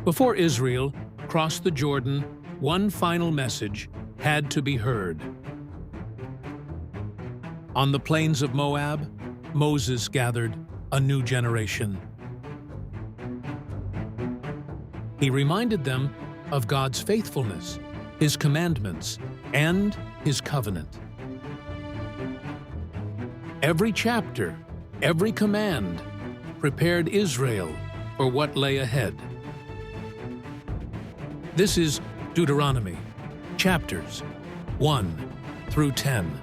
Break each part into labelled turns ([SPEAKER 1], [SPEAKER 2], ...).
[SPEAKER 1] Before Israel crossed the Jordan, one final message had to be heard. On the plains of Moab, Moses gathered a new generation. He reminded them of God's faithfulness, His commandments, and His covenant. Every chapter, every command prepared Israel for what lay ahead. This is Deuteronomy Chapters 1 through 10.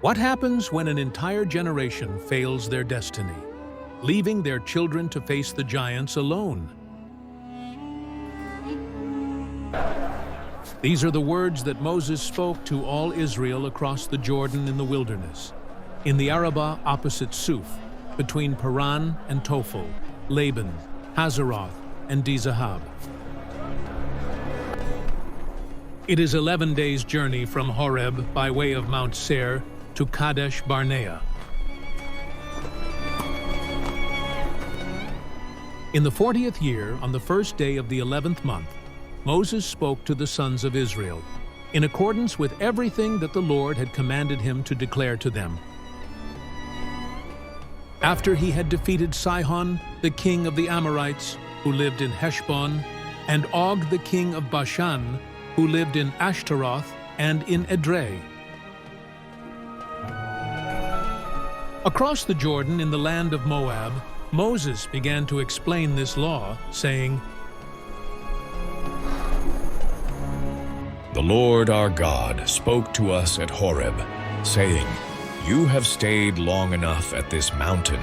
[SPEAKER 1] What happens when an entire generation fails their destiny, leaving their children to face the giants alone? These are the words that Moses spoke to all Israel across the Jordan in the wilderness, in the Arabah opposite Suf, between Paran and Tophel, Laban, Hazeroth, and Dizahab. It is 11 days' journey from Horeb by way of Mount Seir to Kadesh-barnea. In the 40th year, on the first day of the 11th month, Moses spoke to the sons of Israel, in accordance with everything that the Lord had commanded him to declare to them. After he had defeated Sihon, the king of the Amorites, who lived in Heshbon, and Og, the king of Bashan, who lived in Ashtaroth and in Edrei. Across the Jordan in the land of Moab, Moses began to explain this law, saying,
[SPEAKER 2] "The Lord our God spoke to us at Horeb, saying, 'You have stayed long enough at this mountain.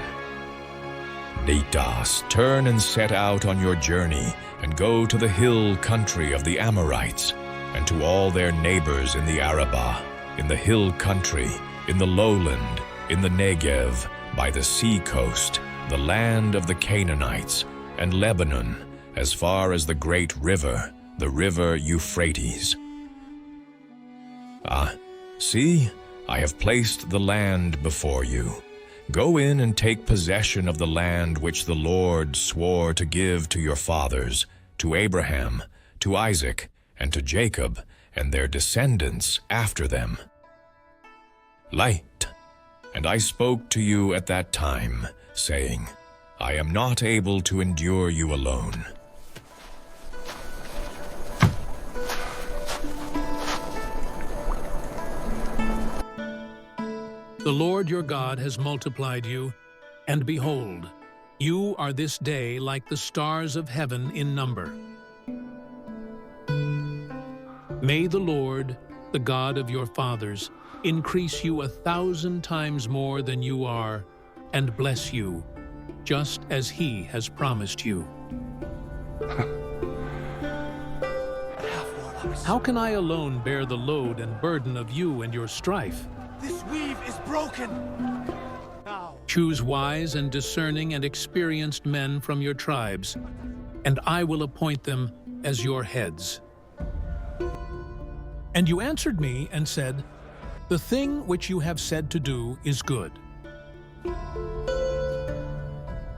[SPEAKER 2] Nitas, turn and set out on your journey, and go to the hill country of the Amorites, and to all their neighbors in the Arabah, in the hill country, in the lowland, in the Negev, by the sea coast, the land of the Canaanites, and Lebanon, as far as the great river, the river Euphrates. See, I have placed the land before you. Go in and take possession of the land which the Lord swore to give to your fathers, to Abraham, to Isaac, and to Jacob, and their descendants after them. Light. And I spoke to you at that time, saying, I am not able to endure you alone.
[SPEAKER 1] The Lord your God has multiplied you, and behold, you are this day like the stars of heaven in number. May the Lord, the God of your fathers, increase you 1,000 times more than you are, and bless you, just as He has promised you. How can I alone bear the load and burden of you and your strife?
[SPEAKER 3] This weave is broken. Now.
[SPEAKER 1] Choose wise and discerning and experienced men from your tribes, and I will appoint them as your heads. And you answered me and said, The thing which you have said to do is good.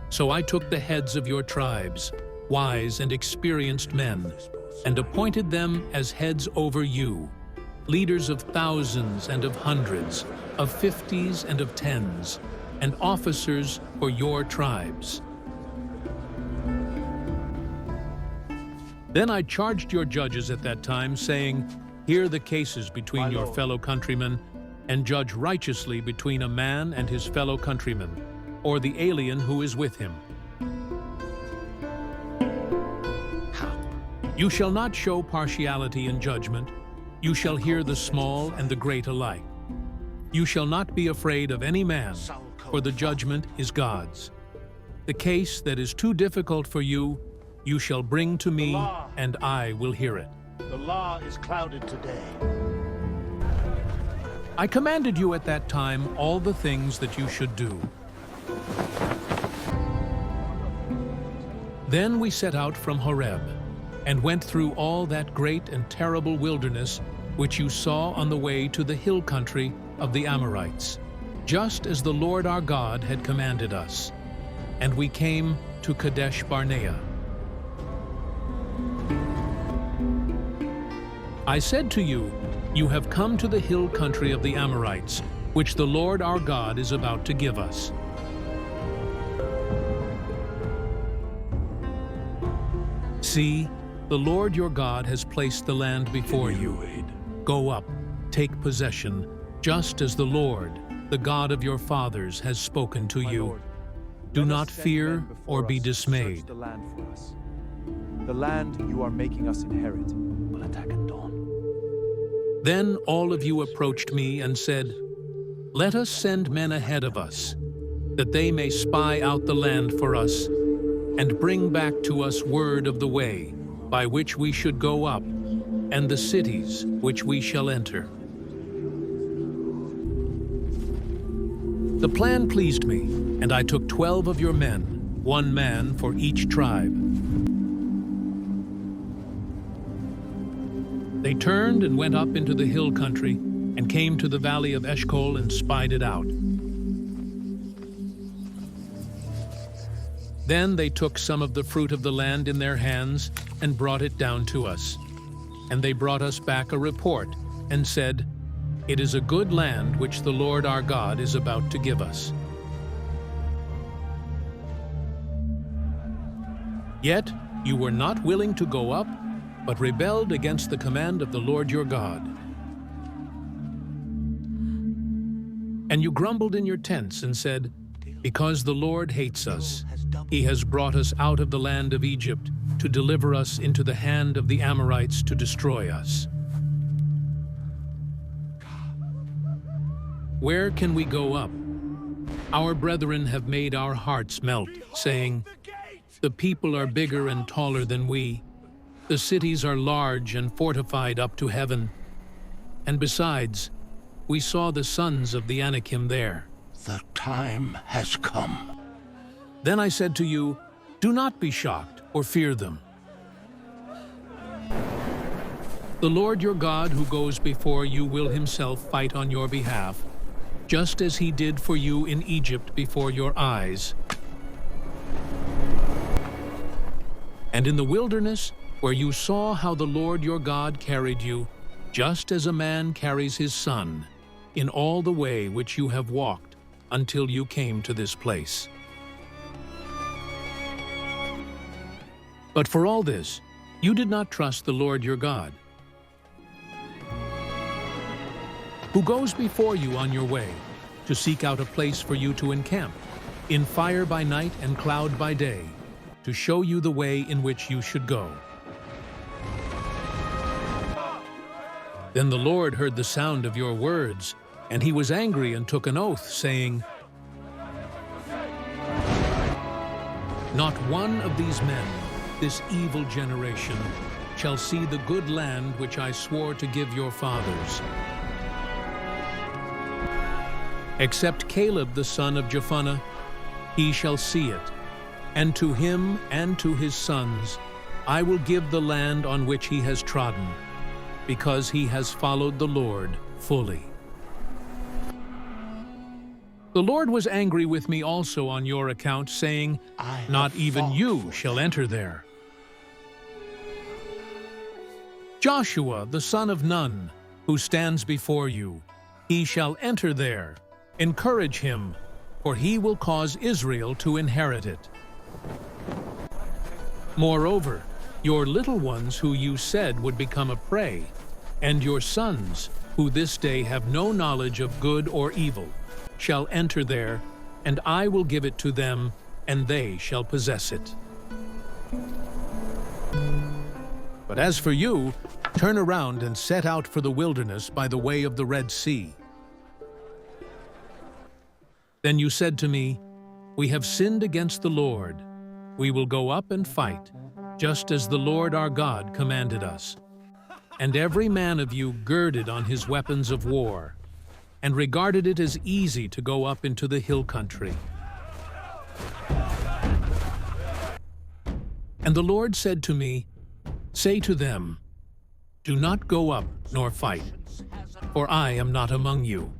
[SPEAKER 1] So I took the heads of your tribes, wise and experienced men, and appointed them as heads over you, leaders of thousands and of hundreds, of 50s and of 10s, and officers for your tribes. Then I charged your judges at that time, saying, Hear the cases between your fellow countrymen, and judge righteously between a man and his fellow countryman, or the alien who is with him. You shall not show partiality in judgment. You shall hear the small and the great alike. You shall not be afraid of any man, for the judgment is God's. The case that is too difficult for you, you shall bring to me, and I will hear it.
[SPEAKER 3] The law is clouded today.
[SPEAKER 1] I commanded you at that time all the things that you should do. Then we set out from Horeb, and went through all that great and terrible wilderness which you saw on the way to the hill country of the Amorites, just as the Lord our God had commanded us. And we came to Kadesh-barnea. I said to you, you have come to the hill country of the Amorites, which the Lord our God is about to give us. See, the Lord your God has placed the land before you. Go up, take possession, just as the Lord, the God of your fathers, has spoken to you. Do not fear or be dismayed.
[SPEAKER 4] The land you are making us inherit will attack at dawn.
[SPEAKER 1] Then all of you approached me and said, let us send men ahead of us, that they may spy out the land for us, and bring back to us word of the way by which we should go up, and the cities which we shall enter. The plan pleased me, and I took 12 of your men, 1 man for each tribe. They turned and went up into the hill country, and came to the valley of Eshcol and spied it out. Then they took some of the fruit of the land in their hands and brought it down to us. And they brought us back a report and said, it is a good land which the Lord our God is about to give us. Yet you were not willing to go up, but rebelled against the command of the Lord your God. And you grumbled in your tents and said, because the Lord hates us, he has brought us out of the land of Egypt to deliver us into the hand of the Amorites to destroy us. Where can we go up? Our brethren have made our hearts melt, saying, the people are bigger and taller than we. The cities are large and fortified up to heaven. And besides, we saw the sons of the Anakim there.
[SPEAKER 3] The time has come.
[SPEAKER 1] Then I said to you, do not be shocked or fear them. The Lord your God who goes before you will himself fight on your behalf, just as he did for you in Egypt before your eyes. And in the wilderness, where you saw how the Lord your God carried you, just as a man carries his son, in all the way which you have walked, until you came to this place. But for all this, you did not trust the Lord your God, who goes before you on your way, to seek out a place for you to encamp, in fire by night and cloud by day, to show you the way in which you should go. Then the Lord heard the sound of your words, and he was angry and took an oath, saying, not one of these men, this evil generation, shall see the good land which I swore to give your fathers. Except Caleb the son of Jephunneh, he shall see it, and to him and to his sons I will give the land on which he has trodden, because he has followed the Lord fully. The Lord was angry with me also on your account, saying, not even you shall enter there. Joshua the son of Nun, who stands before you, he shall enter there. Encourage him, for he will cause Israel to inherit it. Moreover, your little ones who you said would become a prey, and your sons, who this day have no knowledge of good or evil, shall enter there, and I will give it to them, and they shall possess it. But as for you, turn around and set out for the wilderness by the way of the Red Sea. Then you said to me, we have sinned against the Lord. We will go up and fight, just as the Lord our God commanded us. and every man of you girded on his weapons of war, and regarded it as easy to go up into the hill country. And the Lord said to me, "Say to them, 'Do not go up nor fight, for I am not among you.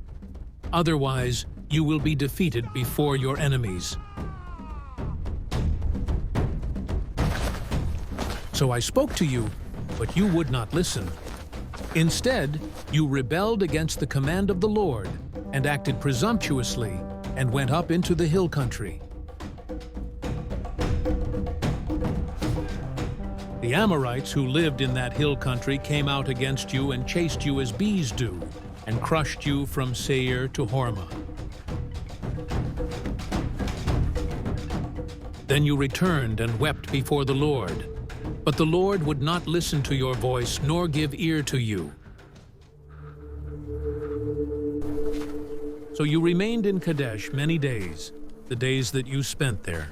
[SPEAKER 1] Otherwise, you will be defeated before your enemies.'" So I spoke to you, but you would not listen. Instead, you rebelled against the command of the Lord and acted presumptuously and went up into the hill country. The Amorites who lived in that hill country came out against you and chased you as bees do, and crushed you from Seir to Hormah. Then you returned and wept before the Lord, but the Lord would not listen to your voice nor give ear to you. So you remained in Kadesh many days, the days that you spent there.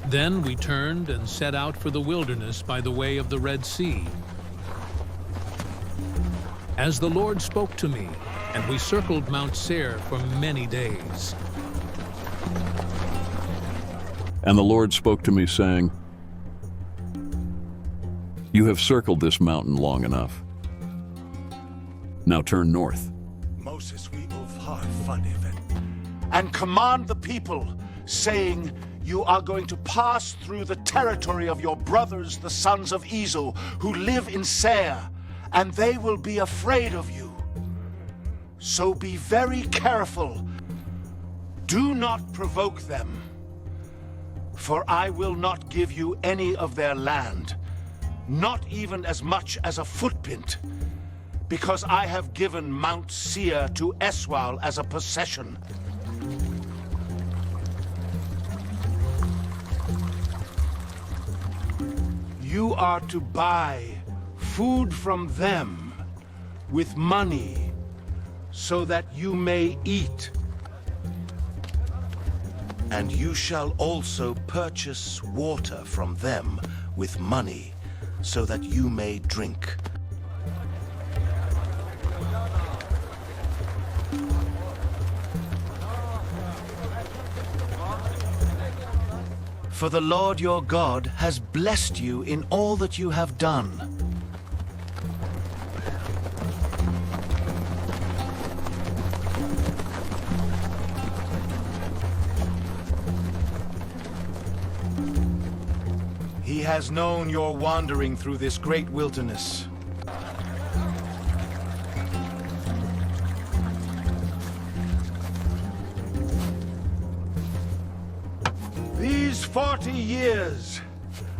[SPEAKER 1] Then we turned and set out for the wilderness by the way of the Red Sea, as the Lord spoke to me, and we circled Mount Seir for many days.
[SPEAKER 5] And the Lord spoke to me, saying, "You have circled this mountain long enough. Now turn north."
[SPEAKER 3] Moses, we and command the people, saying, "You are going to pass through the territory of your brothers, the sons of Esau, who live in Seir, and they will be afraid of you. So be very careful. Do not provoke them, for I will not give you any of their land, not even as much as a footprint, because I have given Mount Seir to Eswal as a possession." You are to buy food from them with money, so that you may eat. And you shall also purchase water from them with money, so that you may drink. For the Lord your God has blessed you in all that you have done. He has known your wandering through this great wilderness. These 40 years,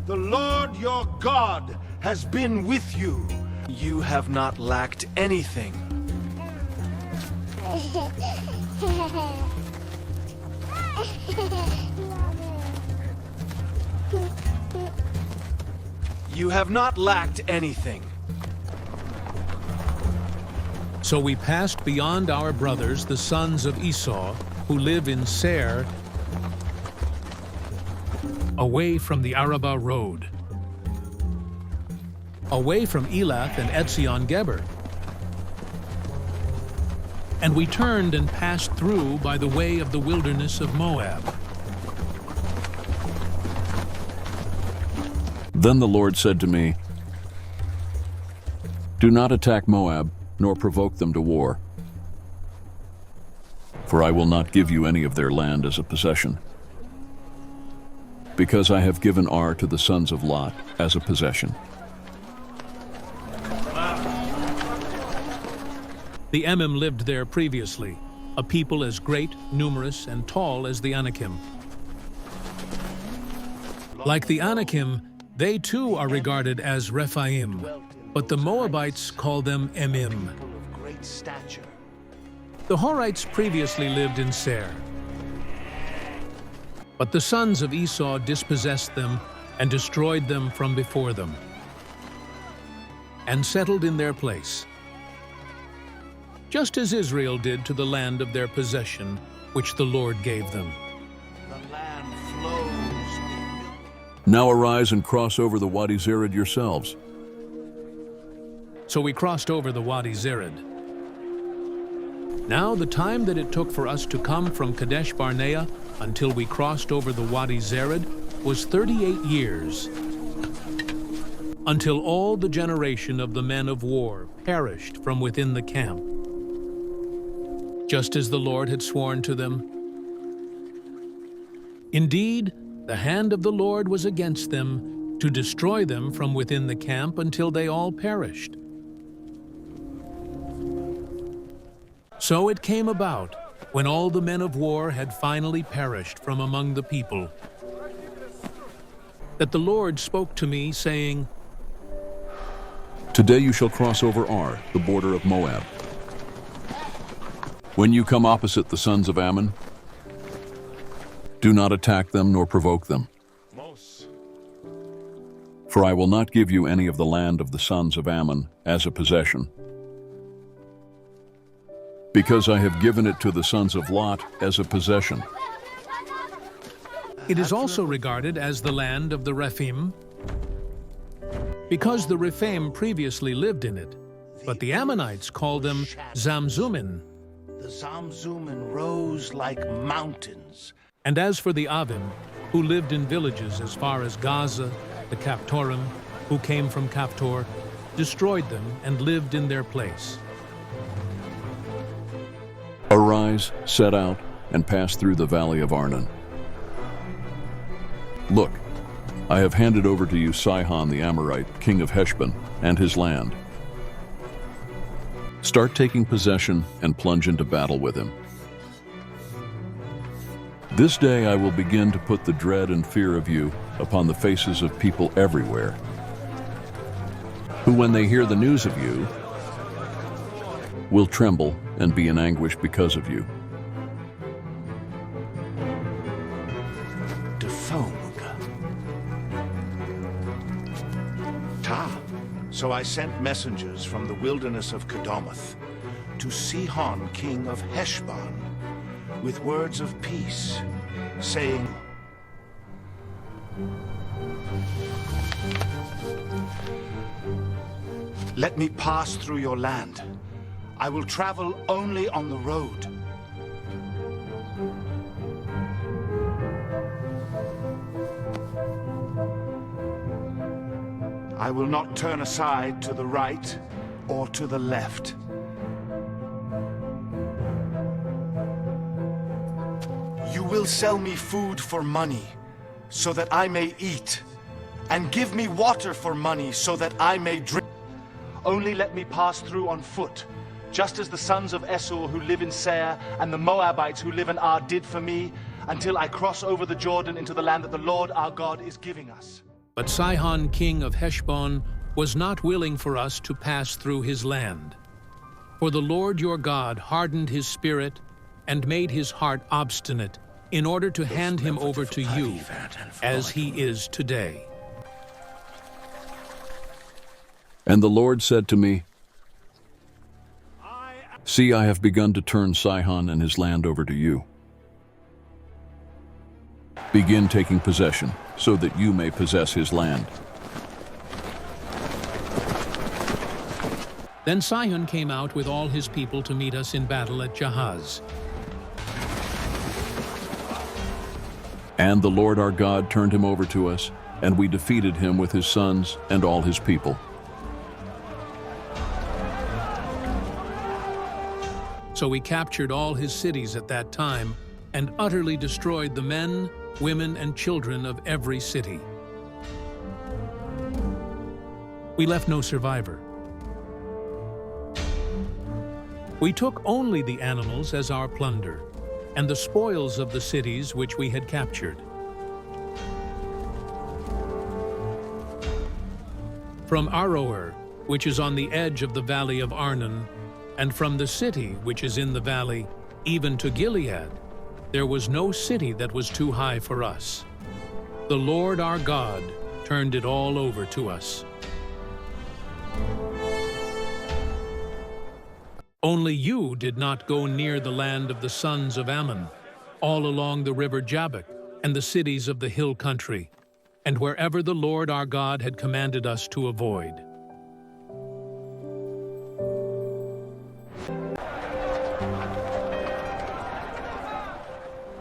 [SPEAKER 3] the Lord your God has been with you. You have not lacked anything. You have not lacked anything.
[SPEAKER 1] So we passed beyond our brothers, the sons of Esau, who live in Seir, away from the Arabah road, away from Elath and Etzion-Geber. And we turned and passed through by the way of the wilderness of Moab.
[SPEAKER 5] Then the Lord said to me, "Do not attack Moab, nor provoke them to war, for I will not give you any of their land as a possession, because I have given Ar to the sons of Lot as a possession."
[SPEAKER 1] The Emim lived there previously, a people as great, numerous, and tall as the Anakim. Like the Anakim, they too are regarded as Rephaim, but the Moabites call them Emim. The Horites previously lived in Seir, but the sons of Esau dispossessed them and destroyed them from before them, and settled in their place, just as Israel did to the land of their possession, which the Lord gave them.
[SPEAKER 3] The land
[SPEAKER 5] Now arise and cross over the Wadi Zered yourselves.
[SPEAKER 1] So we crossed over the Wadi Zered. Now the time that it took for us to come from Kadesh-barnea until we crossed over the Wadi Zered was 38 years, until all the generation of the men of war perished from within the camp, just as the Lord had sworn to them. Indeed, the hand of the Lord was against them to destroy them from within the camp until they all perished. So it came about, when all the men of war had finally perished from among the people, that the Lord spoke to me, saying,
[SPEAKER 5] Today you shall cross over Ar, the border of Moab. When you come opposite the sons of Ammon, do not attack them nor provoke them. For I will not give you any of the land of the sons of Ammon as a possession, because I have given it to the sons of Lot as a possession.
[SPEAKER 1] It is also regarded as the land of the Rephaim, because the Rephaim previously lived in it, but the Ammonites call them Zamzummim.
[SPEAKER 3] The Zamzummim rose like mountains.
[SPEAKER 1] And as for the Avim, who lived in villages as far as Gaza, the Captorim, who came from Caphtor, destroyed them and lived in their place.
[SPEAKER 5] Arise, set out, and pass through the valley of Arnon. Look, I have handed over to you Sihon the Amorite, king of Heshbon, and his land. Start taking possession and plunge into battle with him. This day I will begin to put the dread and fear of you upon the faces of people everywhere, who, when they hear the news of you, will tremble and be in anguish because of you.
[SPEAKER 3] So I sent messengers from the wilderness of Kedomoth to Sihon, king of Heshbon, with words of peace, saying, Let me pass through your land. I will travel only on the road. I will not turn aside to the right or to the left. You will sell me food for money, so that I may eat, and give me water for money, so that I may drink. Only let me pass through on foot, just as the sons of Esau who live in Seir and the Moabites who live in Ar did for me, until I cross over the Jordan into the land that the Lord our God is giving us.
[SPEAKER 1] But Sihon, king of Heshbon, was not willing for us to pass through his land. For the Lord your God hardened his spirit and made his heart obstinate, in order to hand him over to you, as he is today.
[SPEAKER 5] And the Lord said to me, See, I have begun to turn Sihon and his land over to you. Begin taking possession, so that you may possess his land.
[SPEAKER 1] Then Sihon came out with all his people to meet us in battle at Jahaz.
[SPEAKER 5] And the Lord our God turned him over to us, and we defeated him with his sons and all his people.
[SPEAKER 1] So we captured all his cities at that time, and utterly destroyed the men, women, and children of every city. We left no survivor. We took only the animals as our plunder, and the spoils of the cities which we had captured. From Aroer, which is on the edge of the valley of Arnon, and from the city which is in the valley, even to Gilead, there was no city that was too high for us. The Lord our God turned it all over to us. Only you did not go near the land of the sons of Ammon, all along the river Jabbok and the cities of the hill country, and wherever the Lord our God had commanded us to avoid.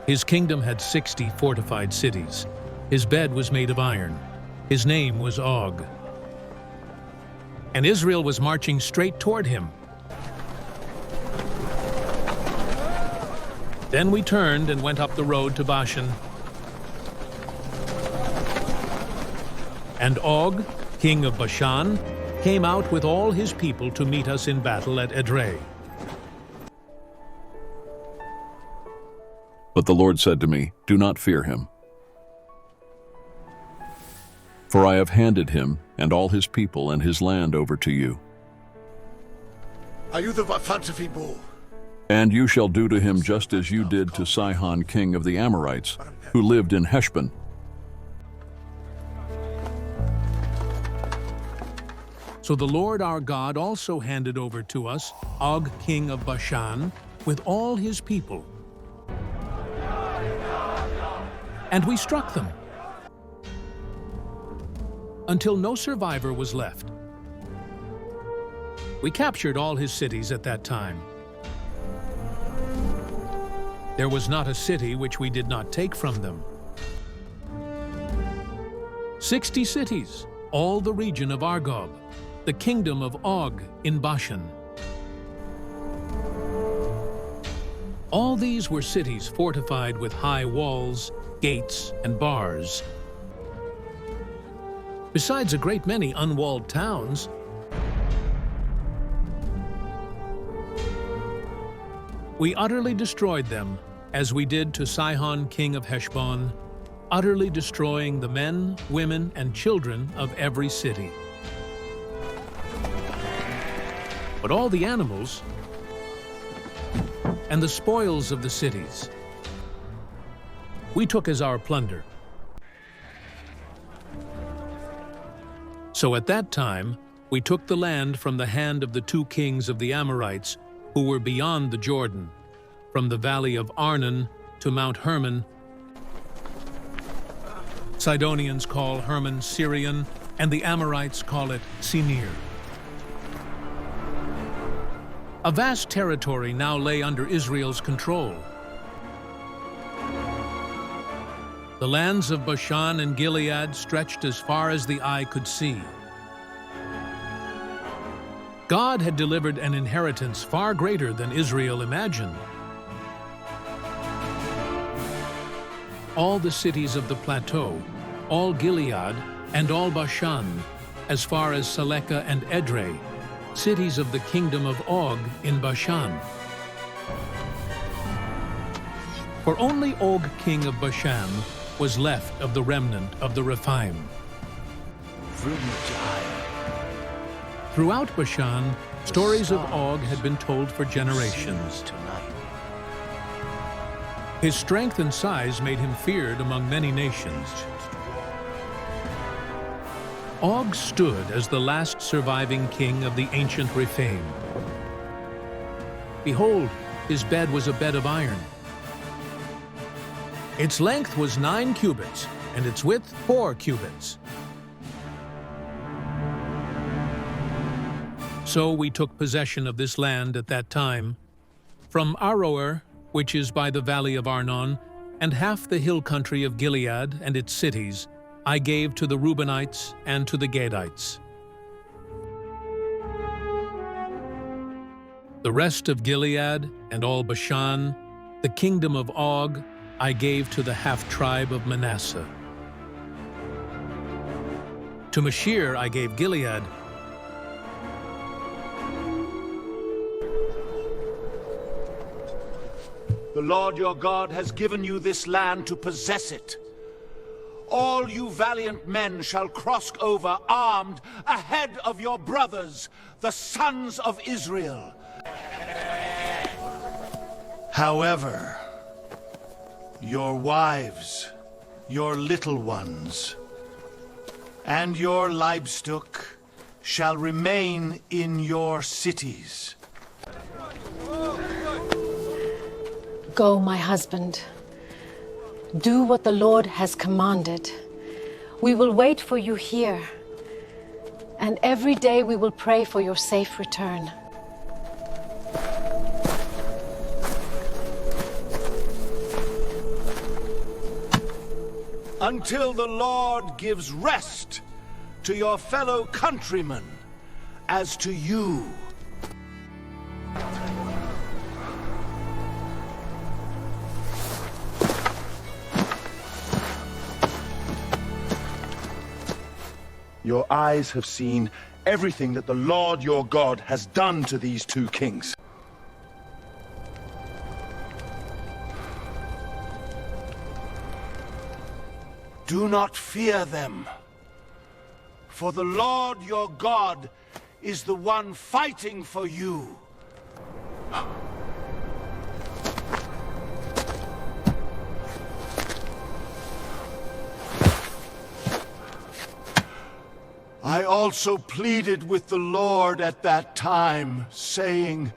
[SPEAKER 1] His kingdom had 60 fortified cities. His bed was made of iron. His name was Og. And Israel was marching straight toward him. Then we turned and went up the road to Bashan. And Og, king of Bashan, came out with all his people to meet us in battle at Edrei.
[SPEAKER 5] But the Lord said to me, "Do not fear him. For I have handed him and all his people and his land over to you.
[SPEAKER 3] Are you the fantasy bull?
[SPEAKER 5] And you shall do to him just as you did to Sihon king of the Amorites, who lived in Heshbon."
[SPEAKER 1] So the Lord our God also handed over to us Og king of Bashan with all his people. And we struck them, until no survivor was left. We captured all his cities at that time. There was not a city which we did not take from them. 60 cities, all the region of Argob, the kingdom of Og in Bashan. All these were cities fortified with high walls, gates, and bars. Besides a great many unwalled towns, we utterly destroyed them, as we did to Sihon king of Heshbon, utterly destroying the men, women, and children of every city. But all the animals and the spoils of the cities we took as our plunder. So at that time, we took the land from the hand of the 2 kings of the Amorites who were beyond the Jordan, from the valley of Arnon to Mount Hermon. Sidonians call Hermon Syrian, and the Amorites call it Sinir. A vast territory now lay under Israel's control. The lands of Bashan and Gilead stretched as far as the eye could see. God had delivered an inheritance far greater than Israel imagined. All the cities of the plateau, all Gilead, and all Bashan, as far as Salekah and Edrei, cities of the kingdom of Og in Bashan. For only Og king of Bashan was left of the remnant of the Rephaim. Throughout Bashan, stories of Og had been told for generations. His strength and size made him feared among many nations. Og stood as the last surviving king of the ancient Rephaim. Behold, his bed was a bed of iron. Its length was 9 cubits, and its width 4 cubits. So we took possession of this land at that time, from Aroer, which is by the valley of Arnon, and half the hill country of Gilead and its cities, I gave to the Reubenites and to the Gadites. The rest of Gilead and all Bashan, the kingdom of Og, I gave to the half-tribe of Manasseh. To Mashir I gave Gilead.
[SPEAKER 3] The Lord your God has given you this land to possess it. All you valiant men shall cross over armed ahead of your brothers, the sons of Israel. However, your wives, your little ones, and your livestock shall remain in your cities.
[SPEAKER 6] Go, my husband. Do what the Lord has commanded. We will wait for you here, and every day we will pray for your safe return.
[SPEAKER 3] Until the Lord gives rest to your fellow countrymen as to you. Your eyes have seen everything that the Lord your God has done to these two kings. Do not fear them, for the Lord your God is the one fighting for you. I also pleaded with the Lord at that time, saying,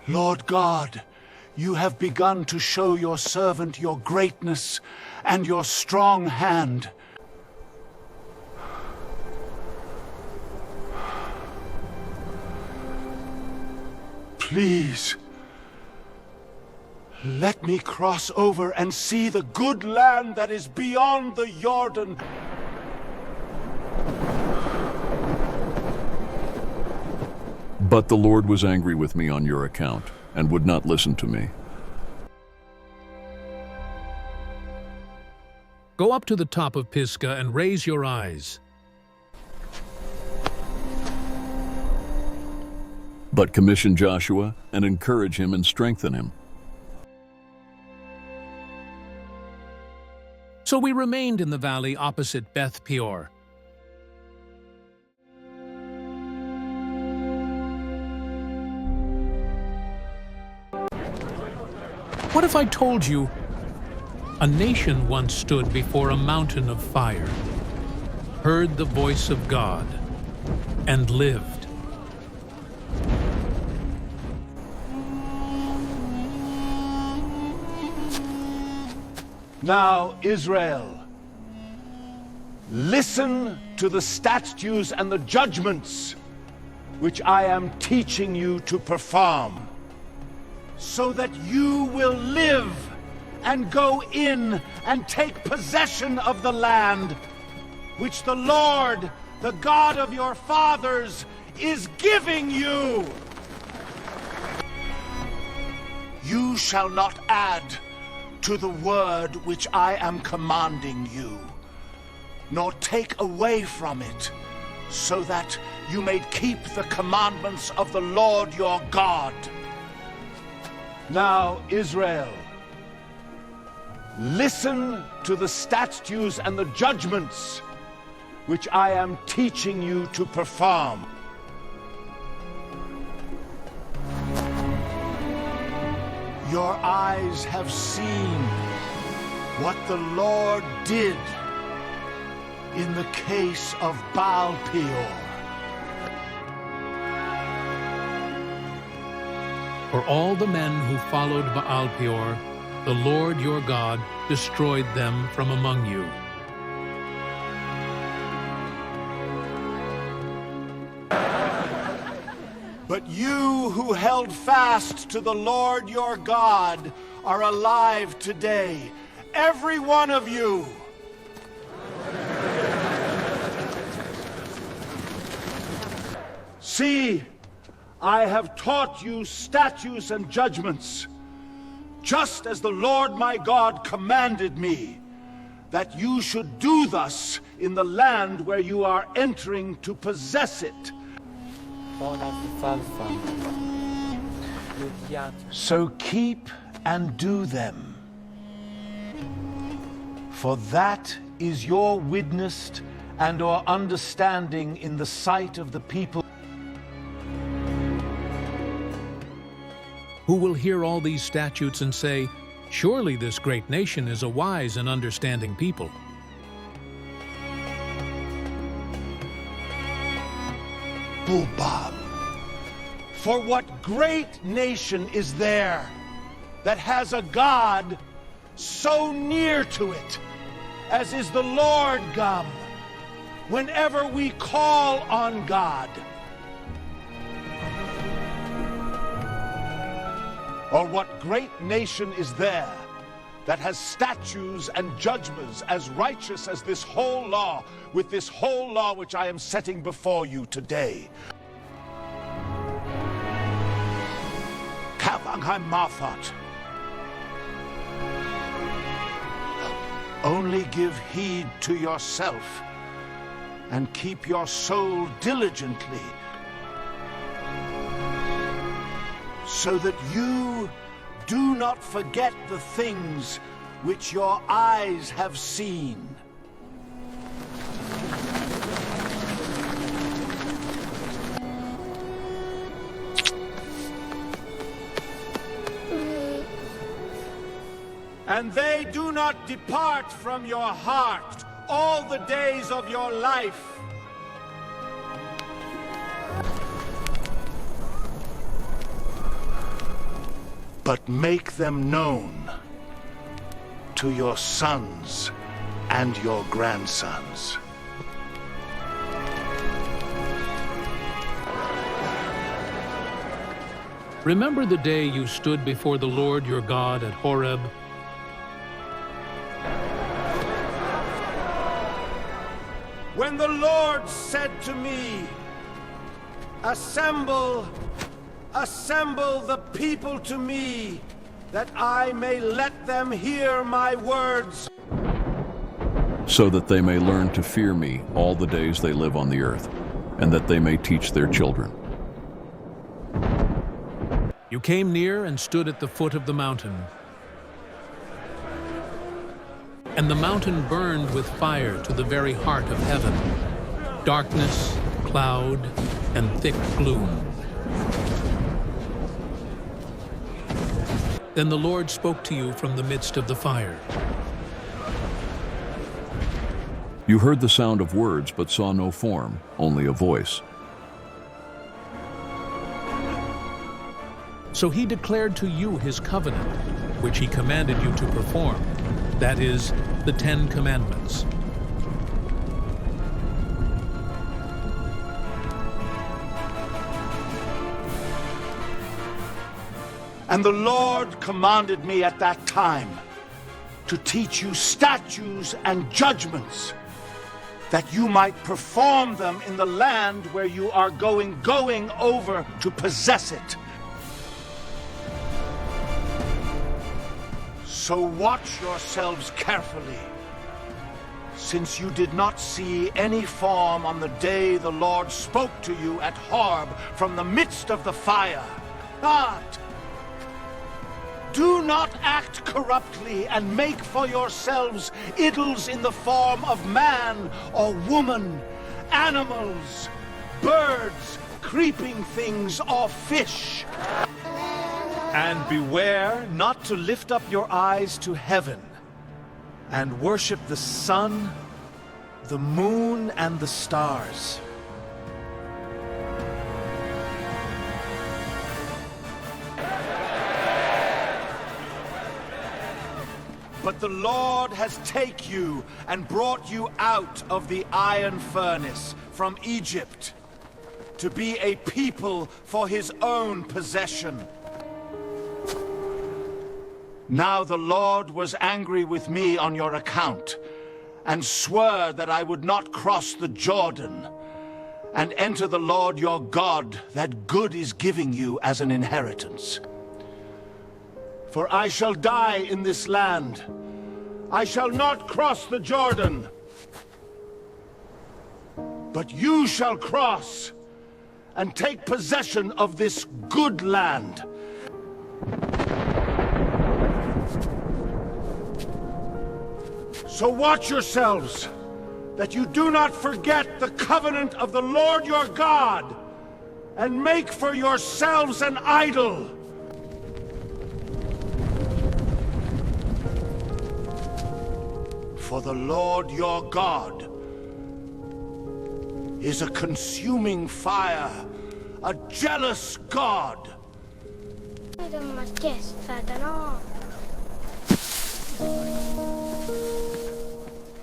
[SPEAKER 3] Lord God, you have begun to show your servant your greatness and your strong hand. Please, let me cross over and see the good land that is beyond the Jordan.
[SPEAKER 5] But the Lord was angry with me on your account, and would not listen to me.
[SPEAKER 1] Go up to the top of Pisgah and raise your eyes.
[SPEAKER 5] But commission Joshua, and encourage him and strengthen him.
[SPEAKER 1] So we remained in the valley opposite Beth Peor. What if I told you a nation once stood before a mountain of fire, heard the voice of God, and lived?
[SPEAKER 3] Now, Israel, listen to the statutes and the judgments which I am teaching you to perform, so that you will live and go in and take possession of the land which the Lord, the God of your fathers, is giving you. You shall not add to the word which I am commanding you, nor take away from it, so that you may keep the commandments of the Lord your God. Now, Israel, listen to the statutes and the judgments which I am teaching you to perform. Your eyes have seen what the Lord did in the case of Baal Peor.
[SPEAKER 1] For all the men who followed Baal Peor, the Lord your God destroyed them from among you.
[SPEAKER 3] But you who held fast to the Lord your God are alive today, every one of you. See, I have taught you statutes and judgments, just as the Lord my God commanded me, that you should do thus in the land where you are entering to possess it. So keep and do them, for that is your witness and your understanding in the sight of the people.
[SPEAKER 1] Who will hear all these statutes and say, "Surely this great nation is a wise and understanding people"?
[SPEAKER 3] Bob. For what great nation is there that has a God so near to it as is the Lord God whenever we call on God? Or what great nation is there that has statutes and judgments as righteous as this whole law, with this whole law which I am setting before you today? Only give heed to yourself and keep your soul diligently, so that you do not forget the things which your eyes have seen. And they do not depart from your heart all the days of your life, but make them known to your sons and your grandsons.
[SPEAKER 1] Remember the day you stood before the Lord your God at Horeb,
[SPEAKER 3] when the Lord said to me, "Assemble, assemble the people to me, that I may let them hear my words,
[SPEAKER 5] so that they may learn to fear me all the days they live on the earth, and that they may teach their children."
[SPEAKER 1] You came near and stood at the foot of the mountain. And the mountain burned with fire to the very heart of heaven, darkness, cloud, and thick gloom. Then the Lord spoke to you from the midst of the fire.
[SPEAKER 5] You heard the sound of words, but saw no form, only a voice.
[SPEAKER 1] So he declared to you his covenant, which he commanded you to perform, that is, the 10 Commandments.
[SPEAKER 3] And the Lord commanded me at that time to teach you statutes and judgments, that you might perform them in the land where you are going over to possess it. So watch yourselves carefully, since you did not see any form on the day the Lord spoke to you at Horeb from the midst of the fire. But do not act corruptly and make for yourselves idols in the form of man or woman, animals, birds, creeping things, or fish. And beware not to lift up your eyes to heaven and worship the sun, the moon, and the stars. But the Lord has taken you and brought you out of the iron furnace from Egypt to be a people for his own possession. Now the Lord was angry with me on your account, and swore that I would not cross the Jordan and enter the Lord your God that good is giving you as an inheritance. For I shall die in this land. I shall not cross the Jordan. But you shall cross and take possession of this good land. So watch yourselves, that you do not forget the covenant of the Lord your God, and make for yourselves an idol, For the Lord your God is a consuming fire, a jealous God.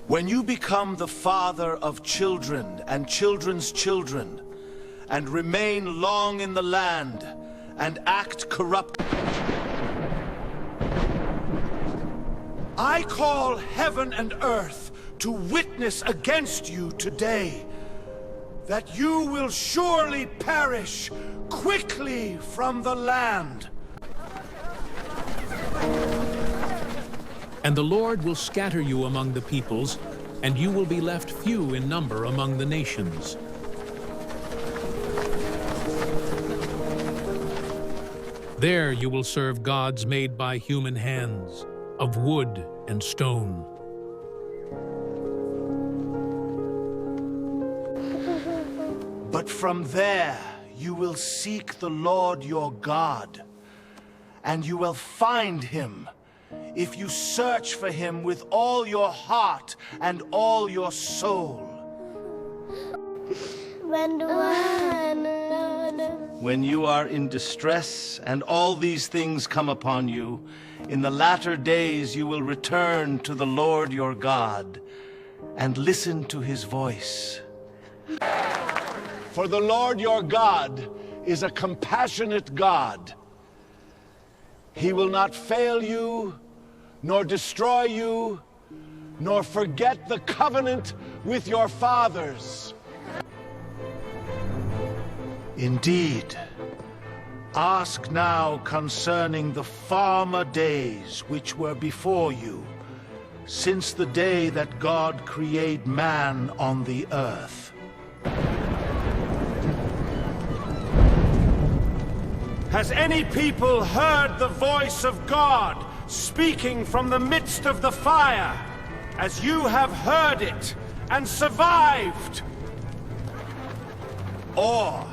[SPEAKER 3] When you become the father of children and children's children, and remain long in the land, and act corrupt, I call heaven and earth to witness against you today, that you will surely perish quickly from the land.
[SPEAKER 1] And the Lord will scatter you among the peoples, and you will be left few in number among the nations. There you will serve gods made by human hands, of wood and stone.
[SPEAKER 3] But from there you will seek the Lord your God, and you will find him if you search for him with all your heart and all your soul. When you are in distress and all these things come upon you, in the latter days you will return to the Lord your God and listen to his voice. For the Lord your God is a compassionate God. He will not fail you, nor destroy you, nor forget the covenant with your fathers. Indeed, ask now concerning the former days which were before you, since the day that God created man on the earth. Has any people heard the voice of God speaking from the midst of the fire, as you have heard it and survived? Or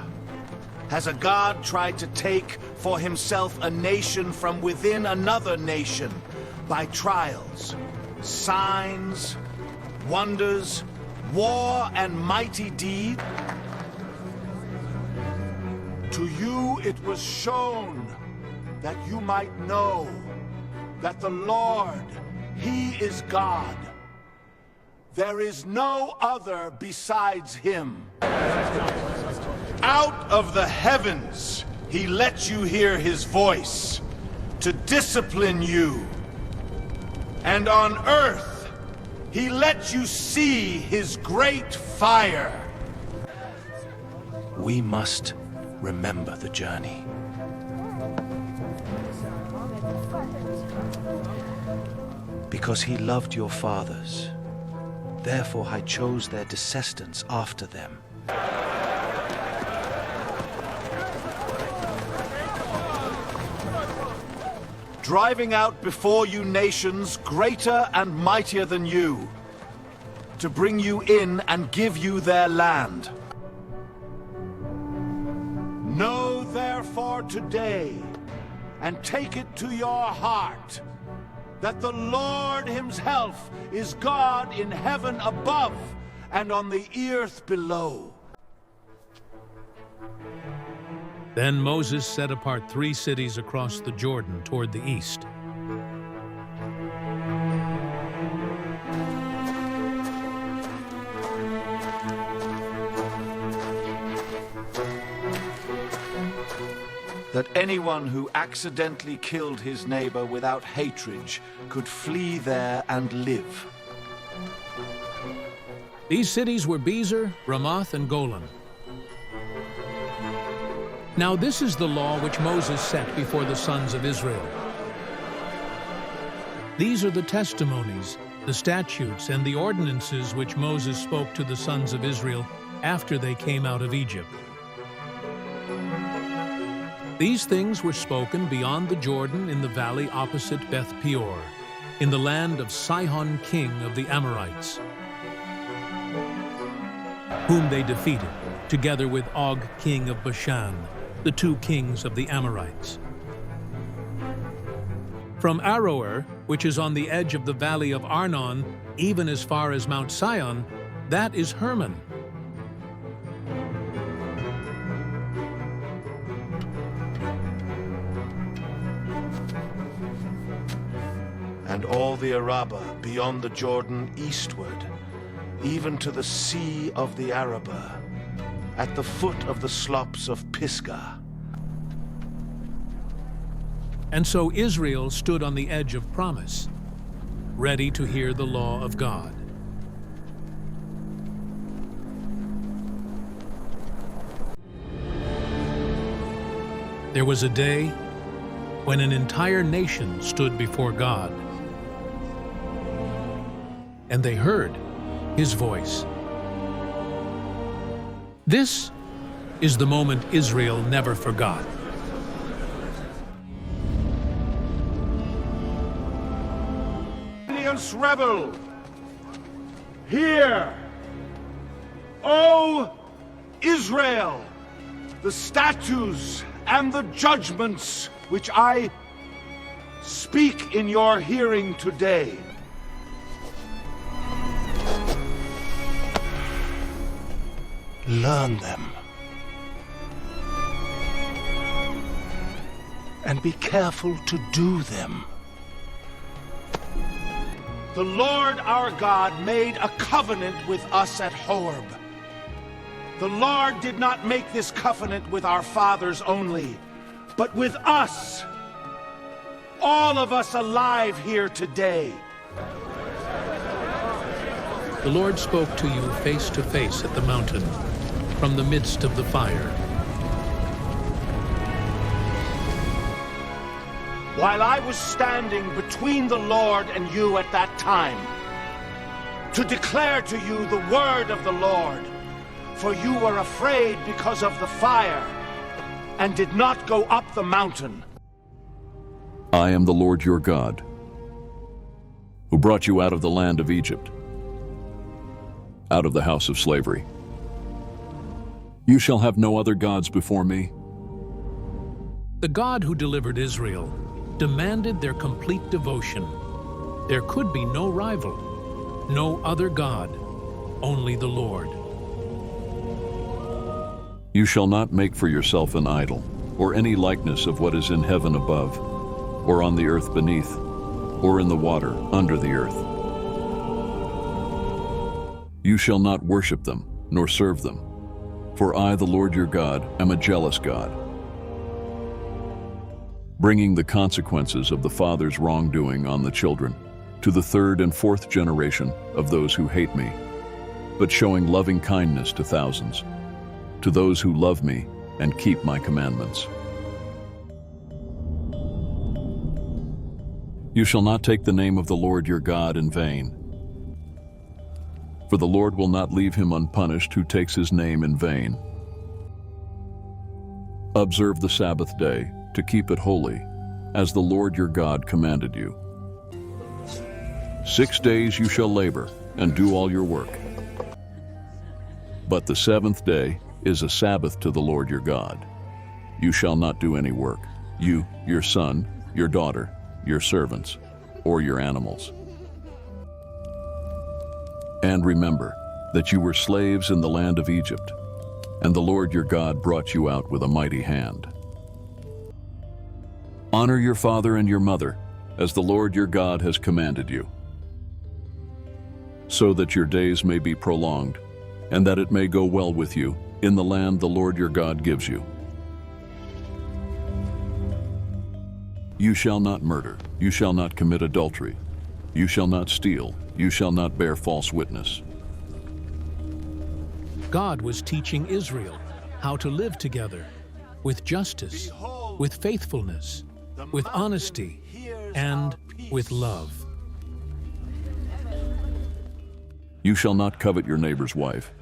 [SPEAKER 3] has a God tried to take for himself a nation from within another nation by trials, signs, wonders, war, and mighty deed? To you it was shown that you might know that the Lord, he is God. There is no other besides him. Out of the heavens he let you hear his voice to discipline you. And on earth he let you see his great fire. We must remember the journey. Because he loved your fathers, therefore I chose their descendants after them. Driving out before you nations greater and mightier than you, to bring you in and give you their land. Know therefore today, and take it to your heart, that the Lord himself is God in heaven above and on the earth below.
[SPEAKER 1] Then Moses set apart 3 cities across the Jordan toward the east.
[SPEAKER 3] That anyone who accidentally killed his neighbor without hatred could flee there and live.
[SPEAKER 1] These cities were Bezer, Ramoth, and Golan. Now this is the law which Moses set before the sons of Israel. These are the testimonies, the statutes, and the ordinances which Moses spoke to the sons of Israel after they came out of Egypt. These things were spoken beyond the Jordan in the valley opposite Beth Peor, in the land of Sihon, king of the Amorites, whom they defeated, together with Og, king of Bashan, the 2 kings of the Amorites. From Aroer, which is on the edge of the valley of Arnon, even as far as Mount Sihon, that is Hermon.
[SPEAKER 3] And all the Arabah beyond the Jordan eastward, even to the sea of the Arabah, at the foot of the slopes of Pisgah.
[SPEAKER 1] And so Israel stood on the edge of promise, ready to hear the law of God. There was a day when an entire nation stood before God, and they heard his voice. This is the moment Israel never forgot.
[SPEAKER 3] Rebel, hear, O Israel, the statutes and the judgments which I speak in your hearing today. Learn them, and be careful to do them. The Lord our God made a covenant with us at Horeb. The Lord did not make this covenant with our fathers only, but with us, all of us alive here today.
[SPEAKER 1] The Lord spoke to you face to face at the mountain, from the midst of the fire.
[SPEAKER 3] While I was standing between the Lord and you at that time, to declare to you the word of the Lord, for you were afraid because of the fire, and did not go up the mountain.
[SPEAKER 5] I am the Lord your God, who brought you out of the land of Egypt, out of the house of slavery. You shall have no other gods before me.
[SPEAKER 1] The God who delivered Israel demanded their complete devotion. There could be no rival, no other God, only the Lord.
[SPEAKER 5] You shall not make for yourself an idol, or any likeness of what is in heaven above, or on the earth beneath, or in the water under the earth. You shall not worship them, nor serve them, for I, the Lord your God, am a jealous God, bringing the consequences of the father's wrongdoing on the children, to the third and fourth generation of those who hate me, but showing loving kindness to thousands, to those who love me and keep my commandments. You shall not take the name of the Lord your God in vain, for the Lord will not leave him unpunished who takes his name in vain. Observe the Sabbath day, to keep it holy, as the Lord your God commanded you. 6 days you shall labor and do all your work. But the seventh day is a Sabbath to the Lord your God. You shall not do any work, you, your son, your daughter, your servants, or your animals. And remember that you were slaves in the land of Egypt, and the Lord your God brought you out with a mighty hand. Honor your father and your mother, as the Lord your God has commanded you, so that your days may be prolonged, and that it may go well with you in the land the Lord your God gives you. You shall not murder, you shall not commit adultery, you shall not steal, you shall not bear false witness.
[SPEAKER 1] God was teaching Israel how to live together with justice, with faithfulness, with honesty, and with love.
[SPEAKER 5] You shall not covet your neighbor's wife,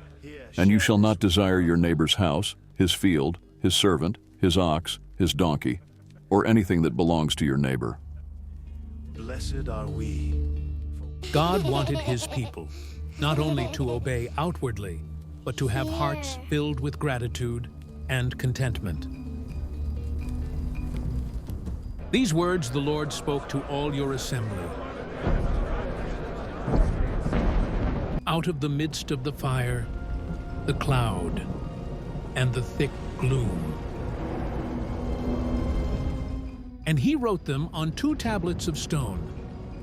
[SPEAKER 5] and you shall not desire your neighbor's house, his field, his servant, his ox, his donkey, or anything that belongs to your neighbor.
[SPEAKER 3] Blessed are we.
[SPEAKER 1] God wanted his people not only to obey outwardly, but to have hearts filled with gratitude and contentment. These words the Lord spoke to all your assembly. out of the midst of the fire, the cloud, and the thick gloom. And he wrote them on 2 tablets of stone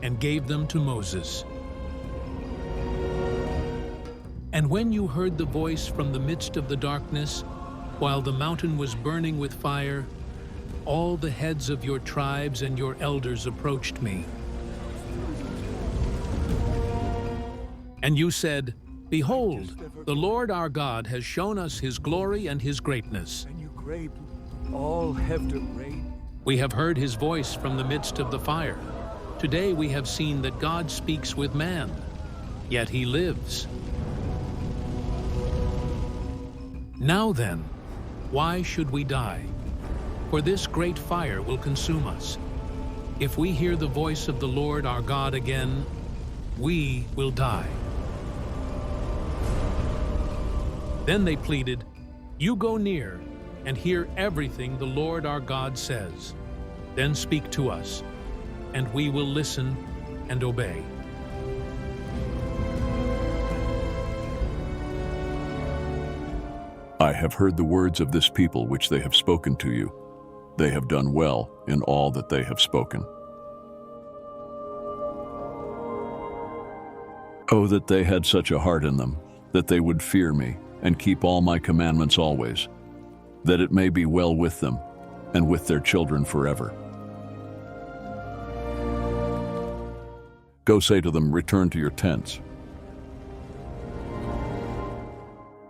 [SPEAKER 1] and gave them to Moses. And when you heard the voice from the midst of the darkness, while the mountain was burning with fire, all the heads of your tribes and your elders approached me. And you said, Behold, the Lord our God has shown us his glory and his greatness. We have heard his voice from the midst of the fire. Today we have seen that God speaks with man, yet he lives. Now then, why should we die? For this great fire will consume us. If we hear the voice of the Lord our God again, we will die. Then they pleaded, You go near and hear everything the Lord our God says. Then speak to us, and we will listen and obey.
[SPEAKER 5] I have heard the words of this people which they have spoken to you. They have done well in all that they have spoken. Oh, that they had such a heart in them, that they would fear me and keep all my commandments always, that it may be well with them and with their children forever. Go say to them, Return to your tents.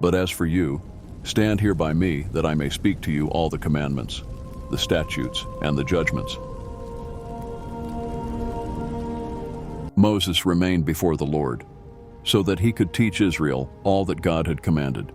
[SPEAKER 5] But as for you, stand here by me, that I may speak to you all the commandments, the statutes, and the judgments. Moses remained before the Lord, so that he could teach Israel all that God had commanded.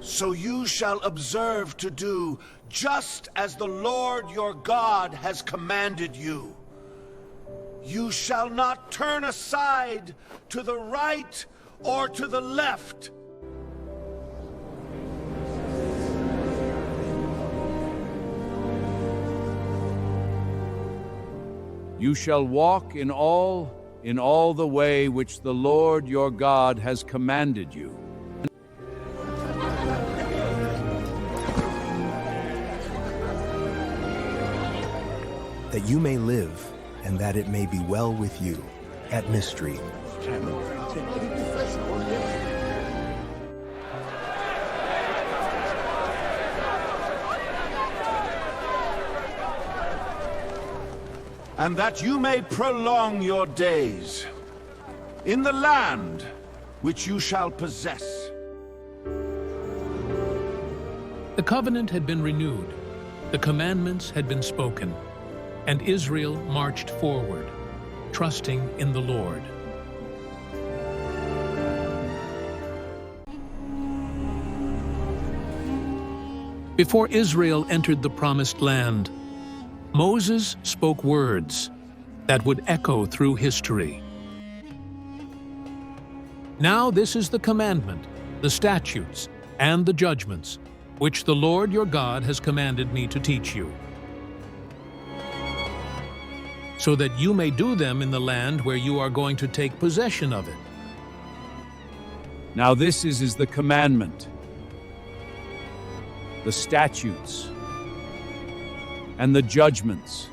[SPEAKER 3] So you shall observe to do just as the Lord your God has commanded you. You shall not turn aside to the right or to the left.
[SPEAKER 7] You shall walk in all the way which the Lord your God has commanded you.
[SPEAKER 8] That you may live, and that it may be well with you. At mystery.
[SPEAKER 3] And that you may prolong your days in the land which you shall possess.
[SPEAKER 1] The covenant had been renewed, the commandments had been spoken, and Israel marched forward, trusting in the Lord. Before Israel entered the promised land, Moses spoke words that would echo through history. Now this is the commandment, the statutes, and the judgments, which the Lord your God has commanded me to teach you, so that you may do them in the land where you are going to take possession of it.
[SPEAKER 7] Now this is the commandment, the statutes, and the judgments,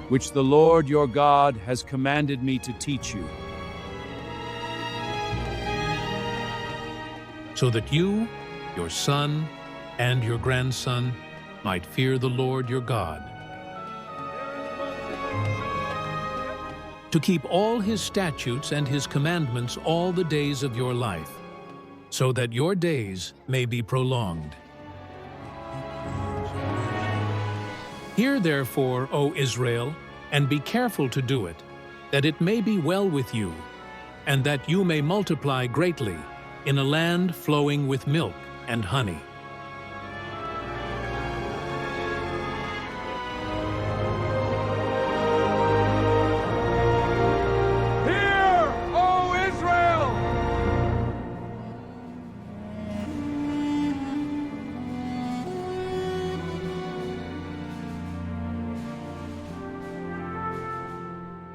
[SPEAKER 7] which the Lord your God has commanded me to teach you,
[SPEAKER 1] so that you, your son, and your grandson might fear the Lord your God, to keep all his statutes and his commandments all the days of your life, so that your days may be prolonged. Hear therefore, O Israel, and be careful to do it, that it may be well with you, and that you may multiply greatly in a land flowing with milk and honey.